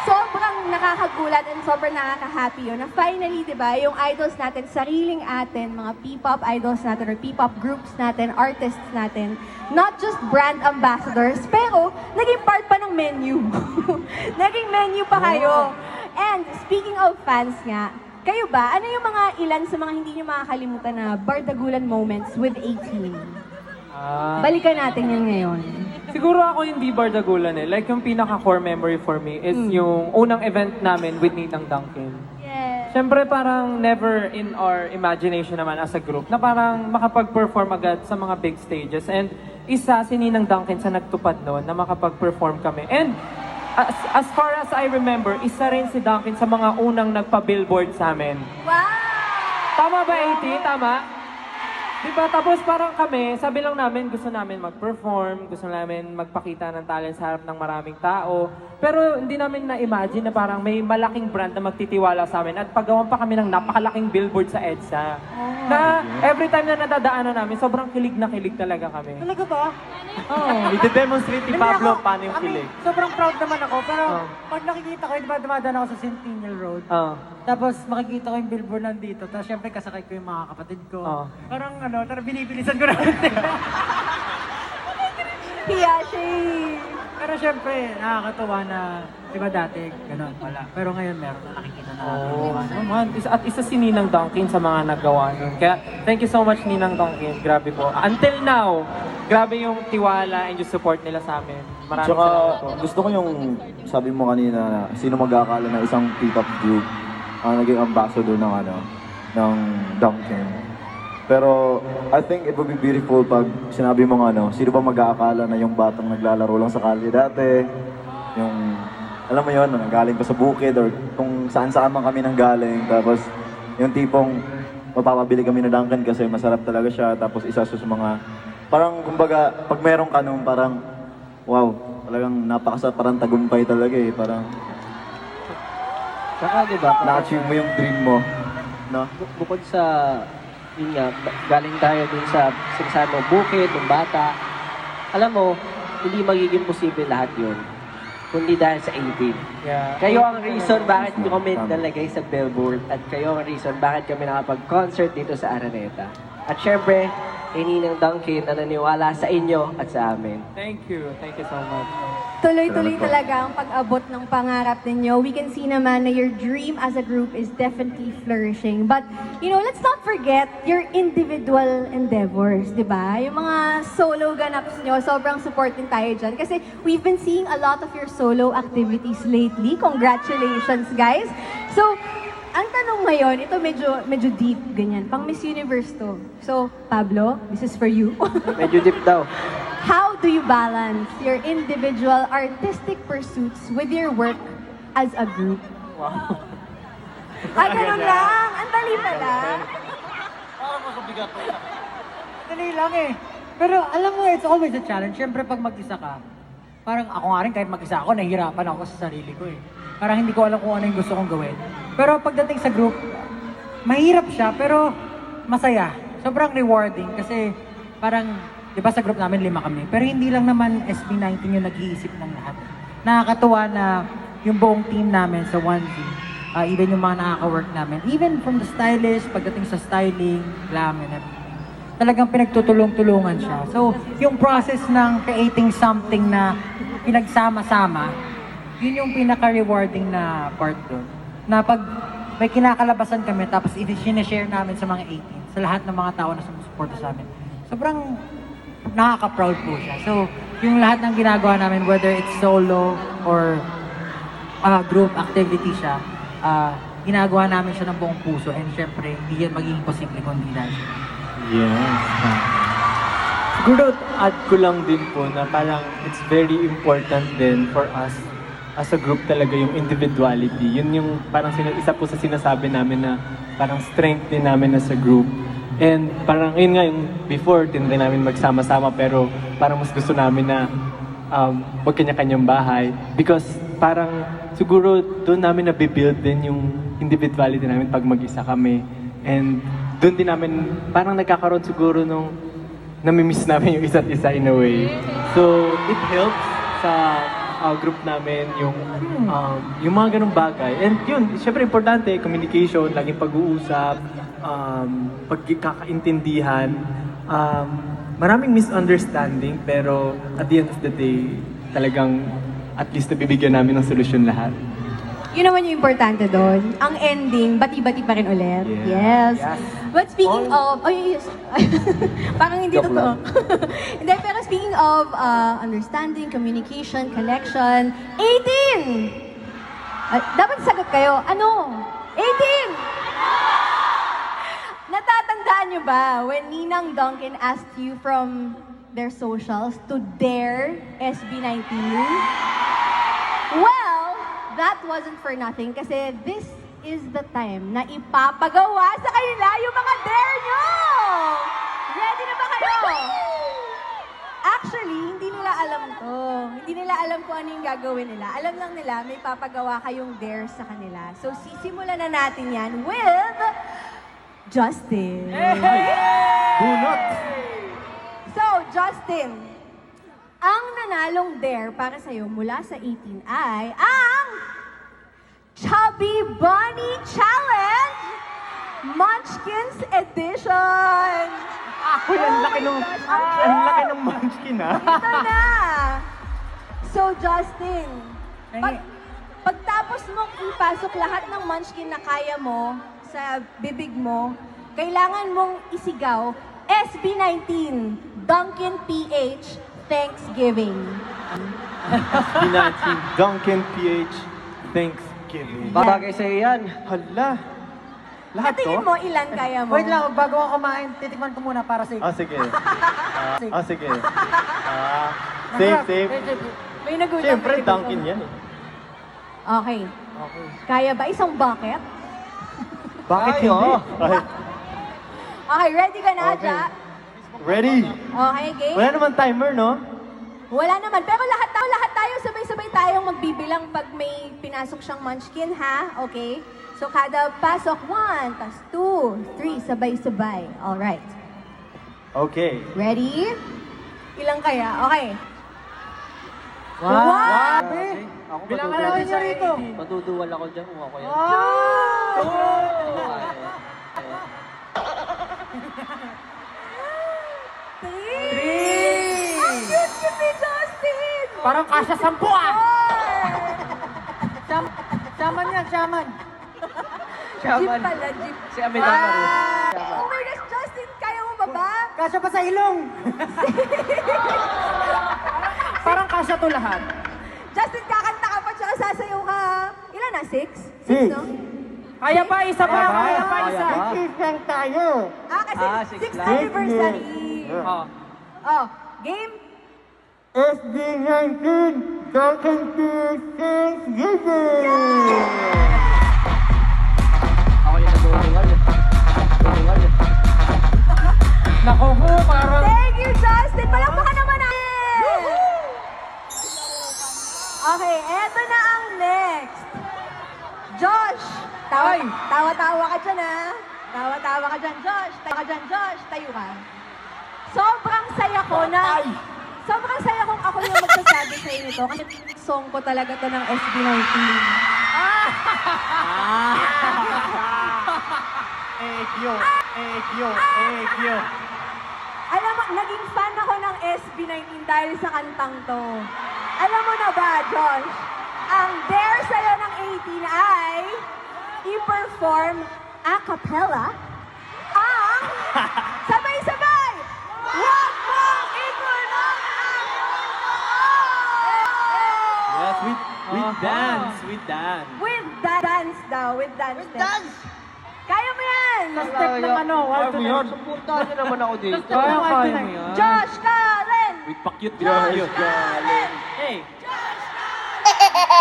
Sobrang nakakagulat and sobrang nakaka-happy yun na finally, di ba, yung idols natin, sariling atin, mga P-pop idols natin or P-pop groups natin, artists natin, not just brand ambassadors, pero naging part pa ng menu. Naging menu pa kayo. And speaking of fans nga, kayo ba, ano yung mga ilan sa mga hindi nyo makakalimutan na bardagulan moments with 18? Balikan natin yan ngayon. Siguro ako hindi bardagulan eh. Like yung pinaka-core memory for me is yung unang event namin with Ninang Duncan. Yes. Siyempre parang never in our imagination naman as a group na parang makapag-perform agad sa mga big stages. And isa si Ninang Duncan sa nagtupad noon na makapag-perform kami. And as far as I remember, isa rin si Duncan sa mga unang nagpa-billboard sa amin. Wow! Tama ba, 80? Tama? Diba? Tapos parang kami, sabi lang namin, gusto namin mag-perform, gusto namin magpakita ng talent sa harap ng maraming tao. Pero hindi namin na-imagine na parang may malaking brand na magtitiwala sa amin at paggawan pa kami ng napakalaking billboard sa EDSA. Na every time na nadadaanan namin, sobrang kilig na kilig talaga kami. Talaga ba? Ite-demonstrate ni Pablo paano yung kilig. Sobrang proud naman ako, pero pag nakikita ko, di ba dumadaan ako sa Centennial Road, tapos makikita ko yung billboard nandito, tapos syempre kasakay ko yung mga kapatid ko. Parang parang binibilisan ko na. Hiyashi! Pero syempre, nakakatuwa na, di ba dati, gano'n wala. Pero ngayon meron na nakikita na natin. At isa si Ninang Duncan sa mga nagawa nun. Kaya thank you so much Ninang Duncan. Grabe po. Until now, grabe yung tiwala and yung support nila sa amin. Maraming Tsaka salamat po. gusto ko yung sabi mo kanina na sino mag-aakala na isang P-pop group ang naging ambassador ng Duncan. Pero I think it would be beautiful pag sinabi mo sino ba mag-aakala na yung batang naglalaro lang sa kalye dati, yung alam mo yun, galing pa sa bukid or kung saan-saan man kami nang galing, tapos yung tipong mapapabili kami ng Duncan kasi masarap talaga siya, tapos isa sa mga parang kumbaga pag meron ka nung parang wow, talagang napakasarap, parang tagumpay talaga eh, parang Saka diba, na-achieve mo yung dream mo, no? bukod sa, yun nga, galing tayo dun sa sinasabi mo, bukid, ng bata. Alam mo, hindi magiging posible lahat yun. Kundi dahil sa 18. Yeah. Kayo ang reason bakit Tama. kami nalagay sa billboard at kayo ang reason bakit kami nakapag-concert dito sa Araneta. At syempre, kay Ninang Duncan na naniwala sa inyo at sa amin. Thank you. Thank you so much. Tuloy-tuloy talaga ang pag-abot ng pangarap ninyo. We can see naman na your dream as a group is definitely flourishing. But, let's not forget your individual endeavors, di ba? Yung mga solo ganaps nyo, sobrang support din tayo dyan. Kasi we've been seeing a lot of your solo activities lately. Congratulations, guys! So, ang tanong ngayon, ito medyo deep, ganyan. Pang Miss Universe to. So, Pablo, this is for you. Medyo deep daw. How do you balance your individual artistic pursuits with your work as a group? Wow. Ganun lang. Ang dali pala. Dali lang eh. Pero alam mo, it's always a challenge. Siyempre pag mag-isa ka, parang ako nga rin kahit mag-isa ako, nahihirapan ako sa sarili ko eh. Parang hindi ko alam kung ano yung gusto kong gawin. Pero pagdating sa group, mahirap siya pero masaya. Sobrang rewarding kasi parang, di ba sa group namin 5 kami, pero hindi lang naman SB19 yung nag-iisip ng lahat. Nakakatuwa na yung buong team namin sa 1V, even yung mga nakaka-work namin, even from the stylist, pagdating sa styling, glam and everything, talagang pinagtutulong-tulungan siya. So, yung process ng creating something na pinagsama-sama, yun yung pinaka-rewarding na part doon. Na pag may kinakalabasan kami, tapos i-share namin sa mga 18, sa lahat ng mga tao na sumusuporta sa amin, sobrang nakaka-proud po siya. So, yung lahat ng ginagawa namin, whether it's solo or group activity siya, ginagawa namin siya ng buong puso and syempre, hindi yan magiging posible kung hindi dahil. Yes. Siguro add ko lang din po na parang it's very important din for us as a group talaga yung individuality. Yun yung parang isa po sa sinasabi namin na parang strength din namin as a group. And parang yun nga yung before, tinry namin magsama-sama pero parang mas gusto namin na wag kanya-kanyang bahay. Because parang siguro doon namin nabibuild din yung individuality namin pag mag-isa kami. And doon din namin parang nagkakaroon siguro nung namimiss namin yung isa't isa in a way. So it helps sa group namin, yung mga ganung bagay. And yun, syempre importante, communication, laging pag-uusap, pagkakaintindihan, maraming misunderstanding, pero at the end of the day, talagang at least nabibigyan namin ng solusyon lahat. Yun naman yung importante doon. Ang ending, bati-bati pa rin ulit. Yes. But speaking of... Oh, yes. Parang hindi totoo. Hindi, pero speaking of understanding, communication, connection, 18! Dapat sagot kayo. Ano? 18! Natatandaan nyo ba when Ninang Duncan asked you from their socials to dare SB19? Well, that wasn't for nothing kasi this is the time na ipapagawa sa kanila yung mga dare nyo! Ready na ba kayo? Actually, hindi nila alam to. Hindi nila alam kung ano yung gagawin nila. Alam lang nila may papagawa kayong dare sa kanila. So, sisimulan na natin yan with Justin. Bunot! So, Justin, ang nanalong dare para sa'yo mula sa 18 ay ang Chubby Bunny Challenge Munchkins Edition! Uy, ang laki ng munchkin, ha? Ito na! So, Justin, pagtapos mong ipasok lahat ng munchkin na kaya mo sa bibig mo, kailangan mong isigaw SB19, Duncan PH, Thanksgiving. SB19, Duncan PH, Thanksgiving. Babagay sa'yo yan. Hala! Sa Lahat to? tingin mo, ilan kaya mo? Wait lang, bago ako kumain, titikman ko muna para safe. Sige. Sige. Safe. May nagulat. Siyempre, may nagulat. Duncan yan, eh. Okay. Kaya ba isang bucket? Bakit Ay, hindi? oo. Ay, Okay, ready ka na, Okay. Ja? ready? Okay, game? Wala naman timer, no? Wala naman. Pero lahat tayo, sabay-sabay tayong magbibilang pag may pinasok siyang munchkin, ha? Okay? So, kada pasok, 1, tas 2, 3, sabay-sabay. Alright. Okay. Ready? Ilang kaya? Okay. Wow! Ako Bilangan natin niya rito. Matuduwal ako dyan kung ako yan. Three! Ang cute ni Justin! Parang kasya 10 ah! Four! Shaman yan, shaman. Jeep pala, jeep. Si Amidama rin. Oh my gosh, Justin, kaya mo ba ba? Kasya pa sa ilong. Parang kasya to lahat. Justin, kakanta ka pa, tsaka sasayaw ka. Ilan na? 6? 6. No? Kaya pa, isa pa. Kaya pa, isa. Lang tayo. Kasi six 6th lang. anniversary. Oh, game? SB19, Duncan PH, Thanksgiving! Ako yung natuduwal. Natuduwal. Naku po, parang... Thank you, Justin! Palakpakan naman natin! Okay, eto na ang next. Josh! Tawa-tawa ka dyan, ha? Tawa-tawa ka dyan, Josh. Tayo ka dyan, Josh. Tayo ka. Sobrang saya ko na... Sobrang saya kong ako yung magsasabi sa inyo to. Kasi song ko talaga to ng SB19. Egyo. Alam mo, naging fan ako ng SB19 dahil sa kantang to. Alam mo na ba, Josh? Ang dare sa'yo ng 18 ay i-perform a cappella ang sabay-sabay! Wag mong ikulong ang mundo! Yes, with dance. With dance daw, with dance. Kaya mo yan! Sa step ng ano, Kaya mo yun. Suportahan niyo naman ako dito. Kaya mo yan. Josh Karen! With pakyut. Josh Karen! Hey!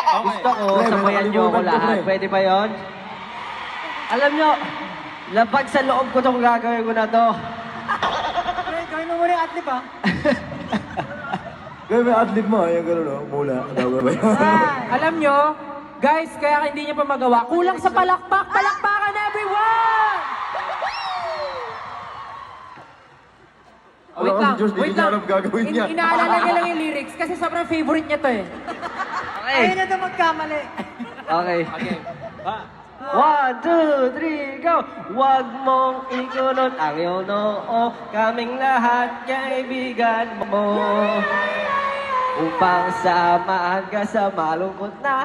Gusto ko, sabayan niyo ako lahat. Pwede ba yon? Alam niyo, labag sa loob ko itong gagawin ko na to. Pre, gawin mo muna yung adlib ah. Gawin mo yung adlib mo, yung gano'n, no? Mula. Alam nyo, guys, kaya hindi niya pa magawa. Kulang sa palakpak. Palakpakan, everyone! Alam ko si Diyos, di niya alam gagawin niya. Inaalala niya lang yung lyrics kasi sobrang favorite niya to eh. Okay. Ayun na ito magkamali. Okay. Okay. 1, 2, 3, go! Huwag mong ikunot ang iyong noo, kaming lahat kaibigan mo. Upang sa maaga sa malungkot na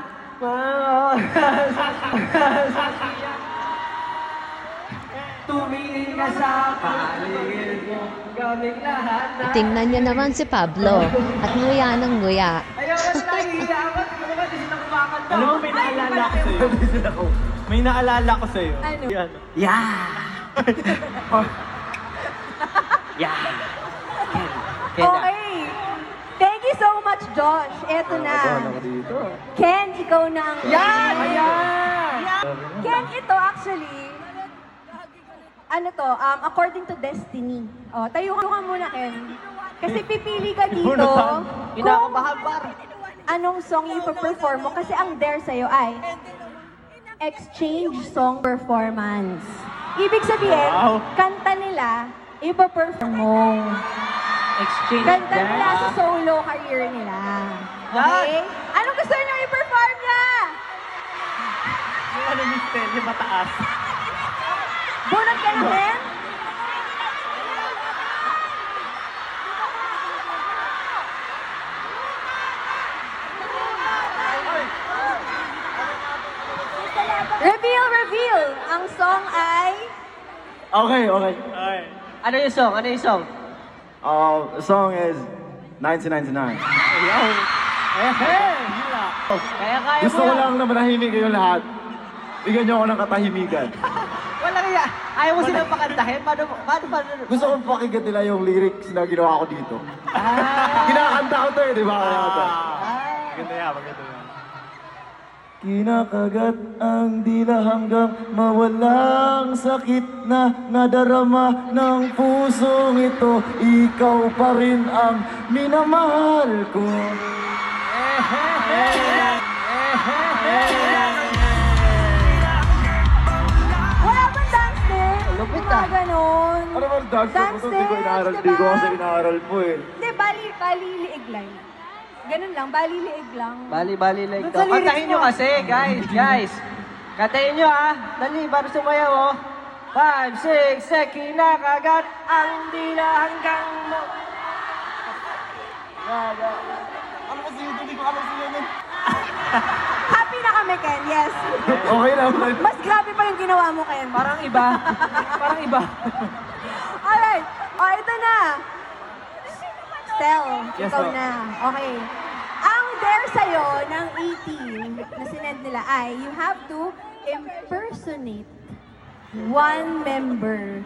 tumingin ka sa paligid mo, kaming lahat na... Tingnan niyo naman si Pablo at nguya ng nguya. Ayaw ka na nahihiya ako, hindi naman di sila kumakanta. Alam mo, may naalala ko sa'yo. May naalala ko sa'yo. Ano? Yan. Yeah! Yeah! Okay. Thank you so much, Josh. Eto na. Ken, ikaw na ang... Yan! Ayan! Ken, ito actually, ano to, according to destiny. Oh, tayo ka muna, Ken. Kasi pipili ka dito Kinakabahan par. anong song ipo-perform mo kasi ang dare sa'yo ay exchange song performance. Ibig sabihin, kanta nila, ipo-perform mo. Exchange Kanta nila sa solo career nila. Okay? Anong gusto niyo i-perform niya? Yung ano ni Stel, yung mataas. Bunot ka na, Ken? Reveal! Ang song ay... Okay, okay. Ano yung song? Ano yung song? The song is 1999. Kaya kaya Gusto mo ko yan. lang na manahimik kayong lahat. Bigyan niyo ako ng katahimikan. Walang iya. Ayaw mo silang pakantahin? Paano? Gusto kong pakinggan nila yung lyrics na ginawa ko dito. Kinakanta ko to eh, di ba? Maganda yan, maganda yan. Kinakagat ang dila hanggang mawalang sakit na nadarama ng pusong ito. Ikaw pa rin ang minamahal ko. Wala bang dance din? Lupit, Yung mga ah. ganon. Ano ba ang dance Dance ko? Hindi ko inaaral. dance, Di ko diba? kasi inaaral mo eh. Hindi, bali liig lang. Ganun lang, bali liig lang. Bali like Doon to. sa lyrics Kantahin nyo mo. kasi, guys. Kantahin nyo ah. Dali, para sumayaw oh. 5, 6, 7, kinakagat ang dila hanggang mo. Ano kasi yun? Hindi ko alam sila nun. Happy na kami, Ken. Yes. Okay naman. Mas grabe pa yung ginawa mo, Ken. Parang iba. Parang iba. Alright. O, ito na. Stel, Yes, ikaw po. na. Okay. Ang dare sa'yo ng 18 na sinend nila ay you have to impersonate one member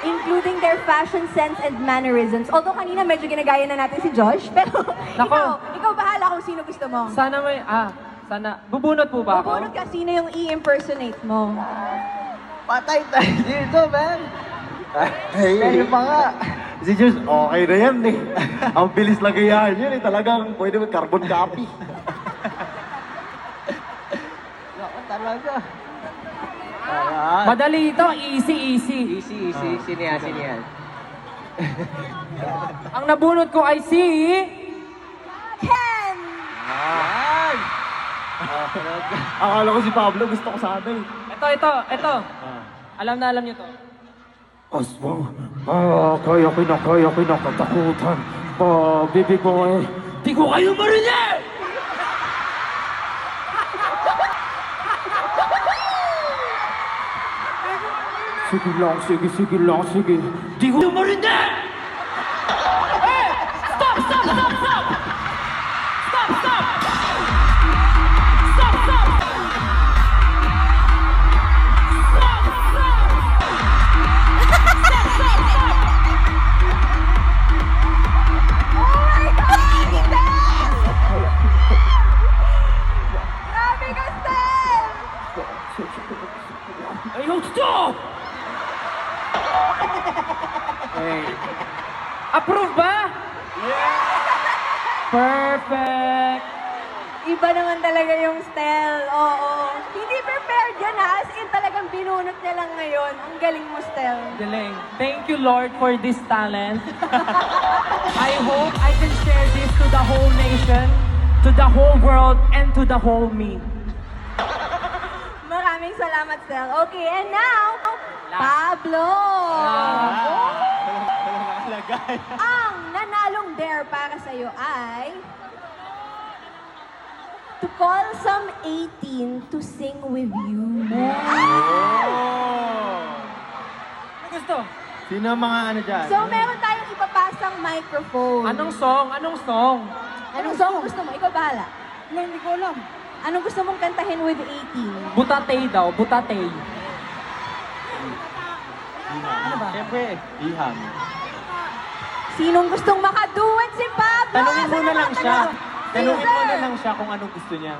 including their fashion sense and mannerisms. Although kanina medyo ginagaya na natin si Josh, pero ikaw bahala kung sino gusto mo. Sana may, sana, bubunot po ba ako? Bubunot ka sino yung i-impersonate mo. Patay tayo dito, man. Hey, Kaya pa nga. Si Diyos, okay na yan eh. Ang bilis lagayan yun eh. Talagang pwede mag carbon copy. Ako talaga. Madali ito, easy. Easy. Sino yan? Ang nabunot ko ay si... Ken! Yan! Akala ko si Pablo, gusto ko sana eh. Ito. Alam niyo to. Aswang, kaya kinakatakutan. Bibig mo eh. Di ko kayo marinig! Sige lang. Di ko marinig! Grabe ka, Stel! Ayaw, stop! Approve ba? Perfect! Iba naman talaga yung Stel. Oo. Hindi prepared yan ha. As in talagang binunot niya lang ngayon. Ang galing mo, Stel. Galing. Thank you, Lord, for this talent. I hope I can share this to the whole nation. to the whole world and to the whole me. Maraming salamat, Sel. Okay, and now, Pablo! Ang nanalong dare para sa'yo ay to call some 18 to sing with you. Gusto? Sino ang mga ano dyan? So, meron tayong ipapasang microphone. Anong song? Anong song? Anong song gusto mo? Ikaw bahala. Hindi ko alam. Anong gusto mong kantahin with 18? Butatay daw, butatay. Ano ba? Siyempre, Iham. Sinong gustong makaduet si Pablo? Tanungin mo Sino na lang ba siya. tanong? Tanungin mo Caesar! na lang siya kung anong gusto niya.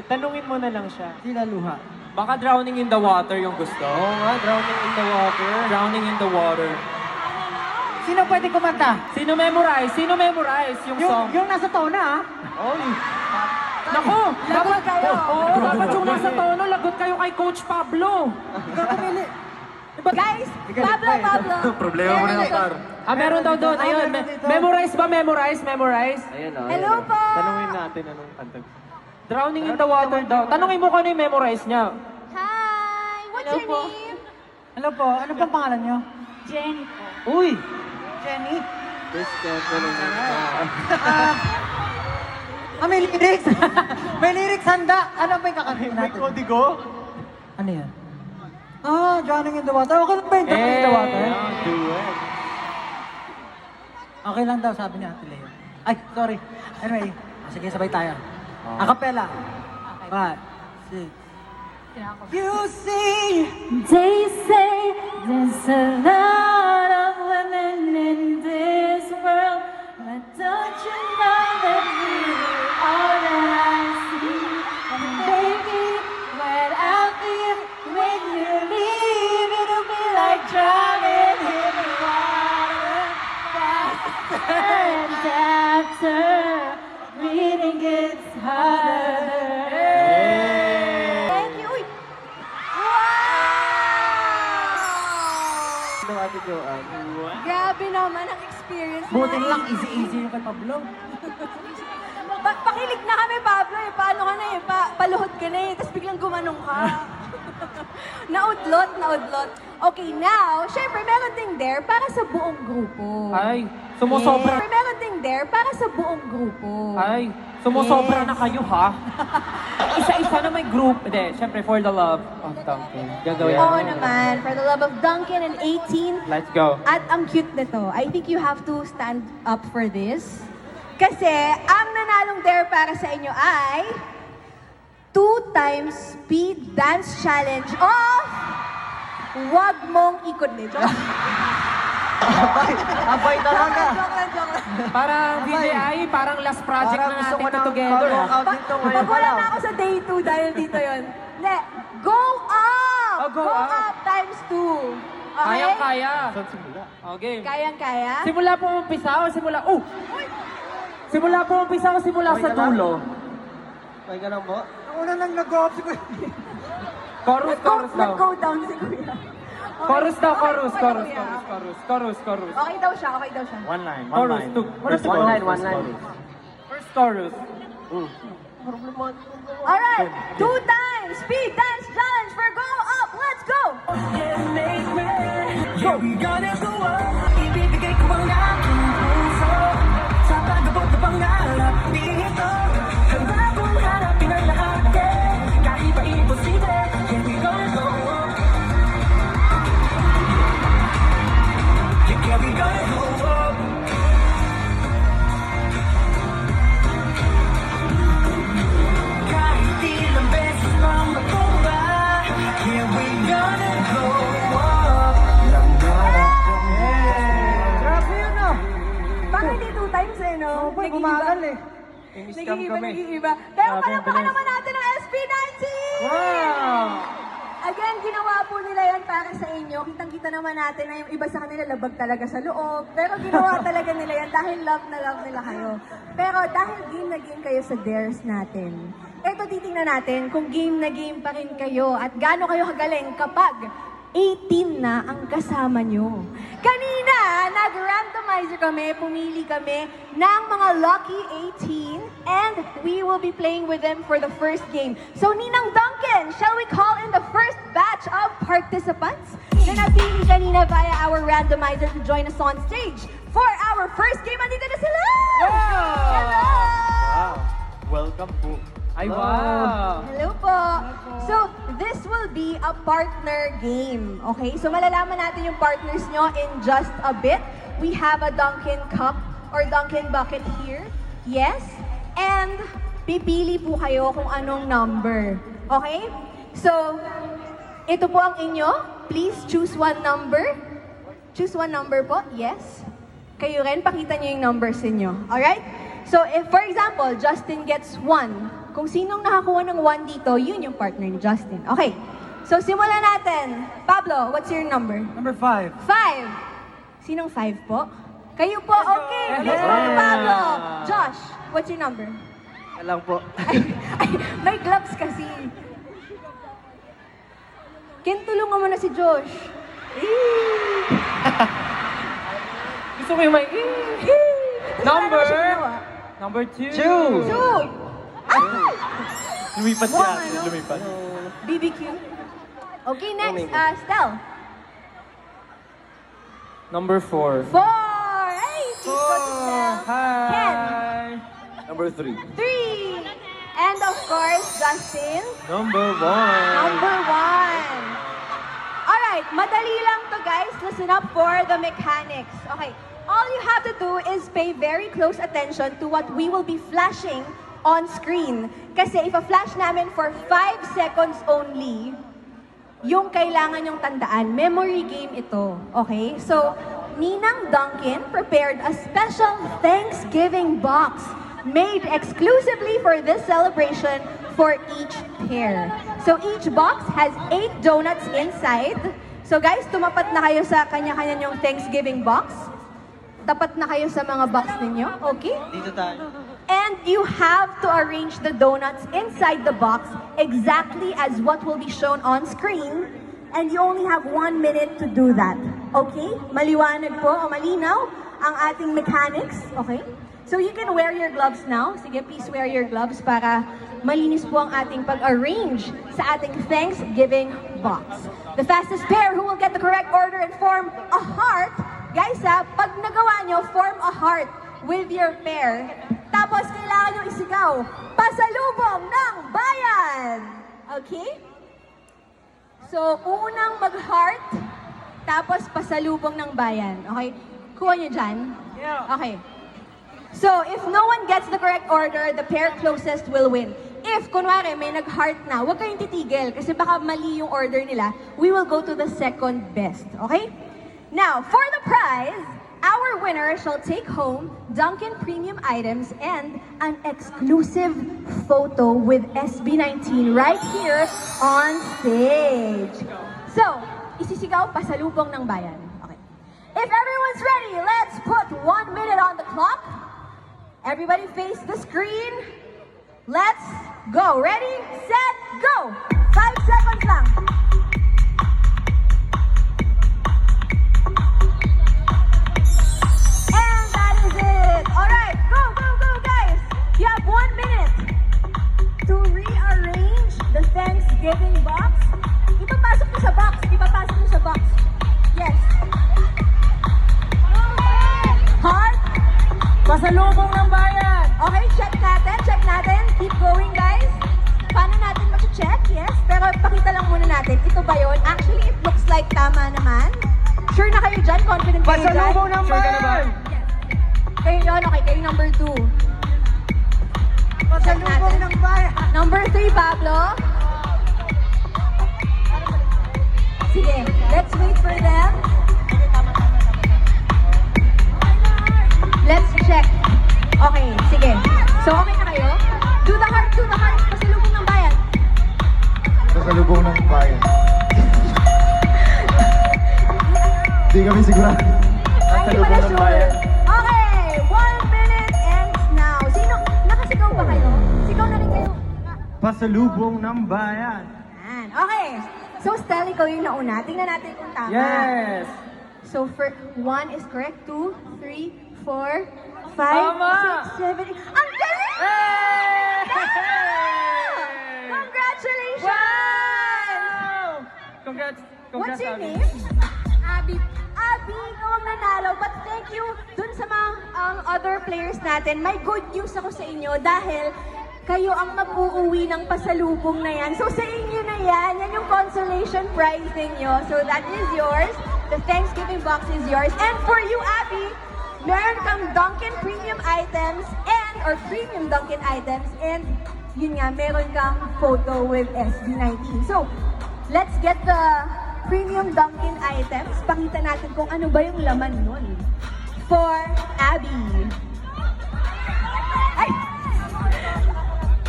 Tanungin mo na lang siya. Sila luha. Baka drowning in the water yung gusto. Oo nga, drowning in the water. Drowning in the water. Sino pwede kumanta? Sino memorize? Sino memorize yung song? Yung nasa tona, ah. Oy! Naku! Lagot kayo. Oo, dapat yung nasa tono, lagot kayo kay Coach Pablo. Ikaw pumili. Guys, Pablo. Problema mo na yan, par. Meron daw doon. Ayun, meron dito. memorize ba? Memorize? Memorize? Ayun o. Hello po! Tanungin natin anong kanta. Drowning in the water daw. Tanungin mo kung ano yung memorize niya. Hi! What's your name? Hello po, ano pang pangalan nyo? Jenny. Uy! Jenny? May lyrics! May lyrics handa! Ano ba yung kakantin natin? Kodigo? Ano yan? Drowning in the water. Okay lang ba yung drowning in the water? Duet. Okay lang daw, sabi ni Ate Leo. Ay, sorry. Anyway, sige, sabay tayo. Acapella. 5, 6. You see, They say there's a lot of women in this world, but don't you know that you're all that I see? And baby, right out there, when you leave, it'll be like drowning in the water. Faster and after, breathing gets harder. Thank you. Uy! Wow! Ano Ate Joanne? Grabe naman ang experience mo. buti lang, easy-easy yung kay Pablo. Pakilig na kami, Pablo eh. Paano ka na eh? Paluhod ka na eh. Tapos biglang gumanong ka. Naudlot. Okay, now, syempre meron ding dare para sa buong grupo. Ay, sumusobra. Syempre meron ding dare para sa buong grupo. Ay, sumusobra na kayo ha? Isa-isa na may group. Hindi, syempre for the love of Duncan. Gagawin Oo naman, for the love of Duncan and 18. Let's go. At ang cute nito. I think you have to stand up for this. Kasi ang nanalong dare para sa inyo ay 2 times speed dance challenge of wag mong ikot nito. Abay talaga. Joke lang. Parang VJI, parang last project Parang na gusto natin ko na ng together. workout dito ngayon pa Pagwala lang. na ako sa day 2 dahil dito yon. Hindi, go up! Oh, go up. times 2. Okay? Kayang-kaya. Okay. Kayang-kaya? Simula po umpisa o simula... Oh! Simula po umpisa o simula sa dulo? Okay ka lang po? Ang una nang nag-go up si Kuya. Chorus daw. Nag-go down si Kuya. Chorus daw, Okay, chorus. Okay daw siya. One line. Chorus, two. First One line. First chorus. Alright, 2 times speed dance challenge for go up. Let's go! Ibibigay ko ang aking puso sa pag-abot na pangarap dito. Handa kong harapin ang lahat, kahit pa imposible. Here we go. Here we go. Kahit ilang beses lang matumba, here we gonna go up. Grabe yun, ah. Bakit hindi 2 times eh, no? Boy, bumagal eh. Nag-iiba. Pero palakpakan naman natin ang SB19! Wow! Again, ginawa po nila yan para sa inyo. Kitang-kita naman natin na yung iba sa kanila labag talaga sa loob. Pero ginawa talaga nila yan dahil love na love nila kayo. Pero dahil game na game kayo sa dares natin, eto titingnan natin kung game na game pa rin kayo at gaano kayo kagaling kapag 18 na ang kasama nyo. Kanina, nag-randomize randomizer kami, pumili kami ng mga lucky 18 and we will be playing with them for the first game. So Ninang Duncan, shall we call in the first batch of participants na napili kanina via our randomizer to join us on stage for our first game? Andito na sila! Hello! Welcome po. Ay, wow! Hello po! So, this will be a partner game, okay? So, malalaman natin yung partners nyo in just a bit. We have a Dunkin' Cup or Dunkin' Bucket here. Yes? And, pipili po kayo kung anong number. Okay? So, ito po ang inyo. Please choose one number. Choose one number po. Yes? Kayo rin, pakita nyo yung numbers inyo. Alright? So, if for example, Justin gets 1, kung sinong nakakuha ng 1 dito, yun yung partner ni Justin. Okay. So, simulan natin. Pablo, what's your number? Number 5. 5. Sinong 5 po? Kayo po. Okay. Please go to Pablo. Josh, what's your number? Alam po. Ay, may gloves kasi. Ken, tulungan mo na si Josh. Gusto ko yung may... Number? Number 2. 2. Lumipat Wow, siya. ano? Lumipat. BBQ. Okay, next. Stel. Number 4. 4. Hey, please go to Stel. Ken. Hi! Number 3. 3. And of course, Justin. Number 1. Number 1. Alright, madali lang to guys. Listen up for the mechanics. Okay, all you have to do is pay very close attention to what we will be flashing on screen. Kasi ipa-flash namin for 5 seconds only yung kailangan yung tandaan. Memory game ito. Okay? So, Ninang Duncan prepared a special Thanksgiving box made exclusively for this celebration for each pair. So, each box has 8 donuts inside. So, guys, tumapat na kayo sa kanya-kanya yung Thanksgiving box. Tapat na kayo sa mga box ninyo. Okay? Dito tayo. And you have to arrange the donuts inside the box exactly as what will be shown on screen. And you only have 1 minute to do that. Okay? Maliwanag po o malinaw ang ating mechanics. Okay? So you can wear your gloves now. Sige, please wear your gloves para malinis po ang ating pag-arrange sa ating Thanksgiving box. The fastest pair who will get the correct order and form a heart. Guys pag nagawa nyo, form a heart with your pair. Tapos, kailangan nyo isigaw, pasalubong ng bayan! Okay? So, unang mag-heart, tapos pasalubong ng bayan. Okay? Kuha nyo dyan? Yeah. Okay. So, if no one gets the correct order, the pair closest will win. If, kunwari, may nag-heart na, huwag kayong titigil kasi baka mali yung order nila, we will go to the second best. Okay? Now, for the prize, our winner shall take home Dunkin' Premium items and an exclusive photo with SB19 right here on stage. So, isisigaw pasalubong ng bayan. Okay. If everyone's ready, let's put 1 minute on the clock. Everybody face the screen. Let's go. Ready, set, go. 5 seconds lang. And that is it. All right, go, go, go, guys. You have 1 minute to rearrange the Thanksgiving box. Ipapasok mo sa box. Ipapasok mo sa box. Yes. Heart. Pasalubong ng bayan! Okay, check natin, check natin. Keep going, guys. Paano natin mag-check? Yes, pero pakita lang muna natin. Ito ba yun? Actually, it looks like tama naman. Sure na kayo dyan? Confident kayo dyan? Pasalubong ng Sure ka na ba? bayan! Yes. Kayo yun, okay. Kayo number 2. Pasalubong ng bayan! Number 3, Pablo. Sige, let's wait for them. Let's check. Okay, sige. So, okay na kayo? Do the heart, do the heart. Pasalubong ng bayan. Pasalubong ng bayan. Di kami sigurado. Ay, hindi pala sure. Okay, 1 minute ends now. Sino? Nakasigaw ba kayo? Sigaw na rin kayo. Pasalubong ng bayan. Yan. Okay. So, Stel, ikaw yung nauna. Tingnan natin kung tama. Yes! So for 1 is correct, 2, 3, 4, 5, Tama! 6, 7, 8. Ang galing! Congratulations! Congrats! What's your Abby. name? Abby. Abby, ikaw ang nanalo. But thank you dun sa mga other players natin. May good news ako sa inyo dahil kayo ang mag-uuwi ng pasalubong na yan. So sa inyo na yan. Yan yung consolation prize ninyo. So that is yours. The Thanksgiving box is yours. And for you, Abby, meron kang Dunkin' Premium items or Premium Dunkin' items. And yun nga, meron kang photo with SB19. So, let's get the Premium Dunkin' items. Pakita natin kung ano ba yung laman nun. For Abby. Ay!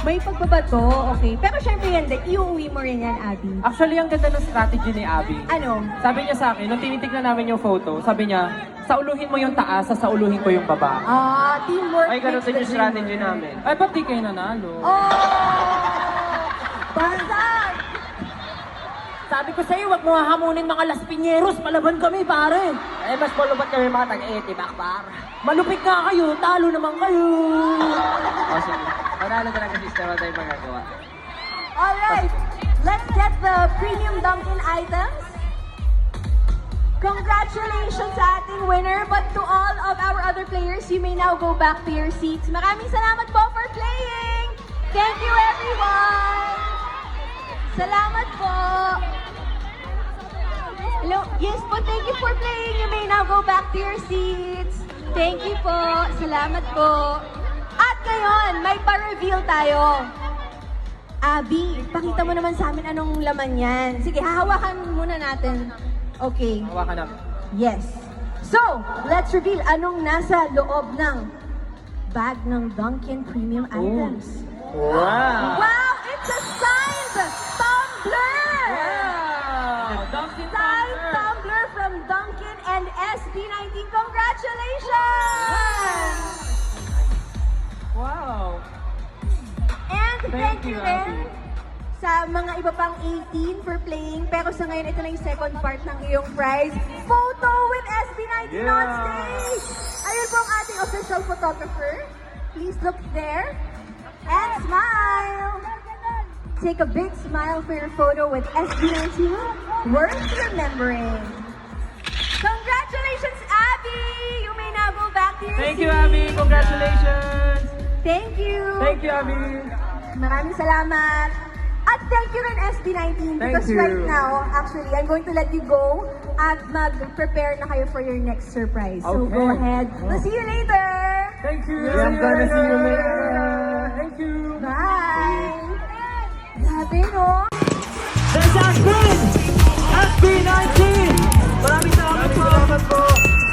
May pagbabato, okay. Pero syempre yan, iuwi mo rin yan, Abby. Actually, ang ganda ng strategy ni Abby. Ano? Sabi niya sa akin, nung tinitignan namin yung photo, sabi niya, sauluhin mo yung taas, sauluhin ko yung baba. Teamwork. Ay, ganun makes din the yung dream strategy work. namin. Ay, ba't di kayo nanalo? Oh! Basag! Sabi ko sa'yo, wag mo hahamunin mga Las Piñeros, palaban kami, pare. Eh, mas malubat kami mga taga-80, bakbar. Malupit nga kayo, talo naman kayo. O, sige. Panalo talaga system na tayo magagawa. Alright, let's get the Premium Dunkin' items. Congratulations sa ating winner, but to all of our other players, you may now go back to your seats. Maraming salamat po for playing! Thank you, everyone! Salamat po! Hello, yes po, thank you for playing. You may now go back to your seats. Thank you po, salamat po. At ngayon, may pa-reveal tayo. Abby, pakita mo naman sa amin anong laman yan. Sige, hahawakan muna natin. Okay. Hawakan na. Yes. So, let's reveal anong nasa loob ng bag ng Dunkin' Premium items. Wow! Wow! It's a signed tumbler! Wow! Dunkin' Signed Tumbler! tumbler from Dunkin' and SB19. Congratulations! Wow! And thank you you, rin Abby. sa mga iba pang 18 for playing. Pero sa ngayon, ito na yung second part ng iyong prize. Photo with SB19 on stage! Ayun po ang ating official photographer. Please look there. And smile! Take a big smile for your photo with SB19. Worth remembering. Congratulations, Abby! You may now go back to your Thank you, seat. Abby! Congratulations! Thank you! Thank you, Abby! Maraming salamat. At thank you rin SB19 because you. right now, actually, I'm going to let you go at mag-prepare na kayo for your next surprise. So Okay. go ahead. We'll see you later! Thank you! I'm gonna see you later. Thank you! Bye!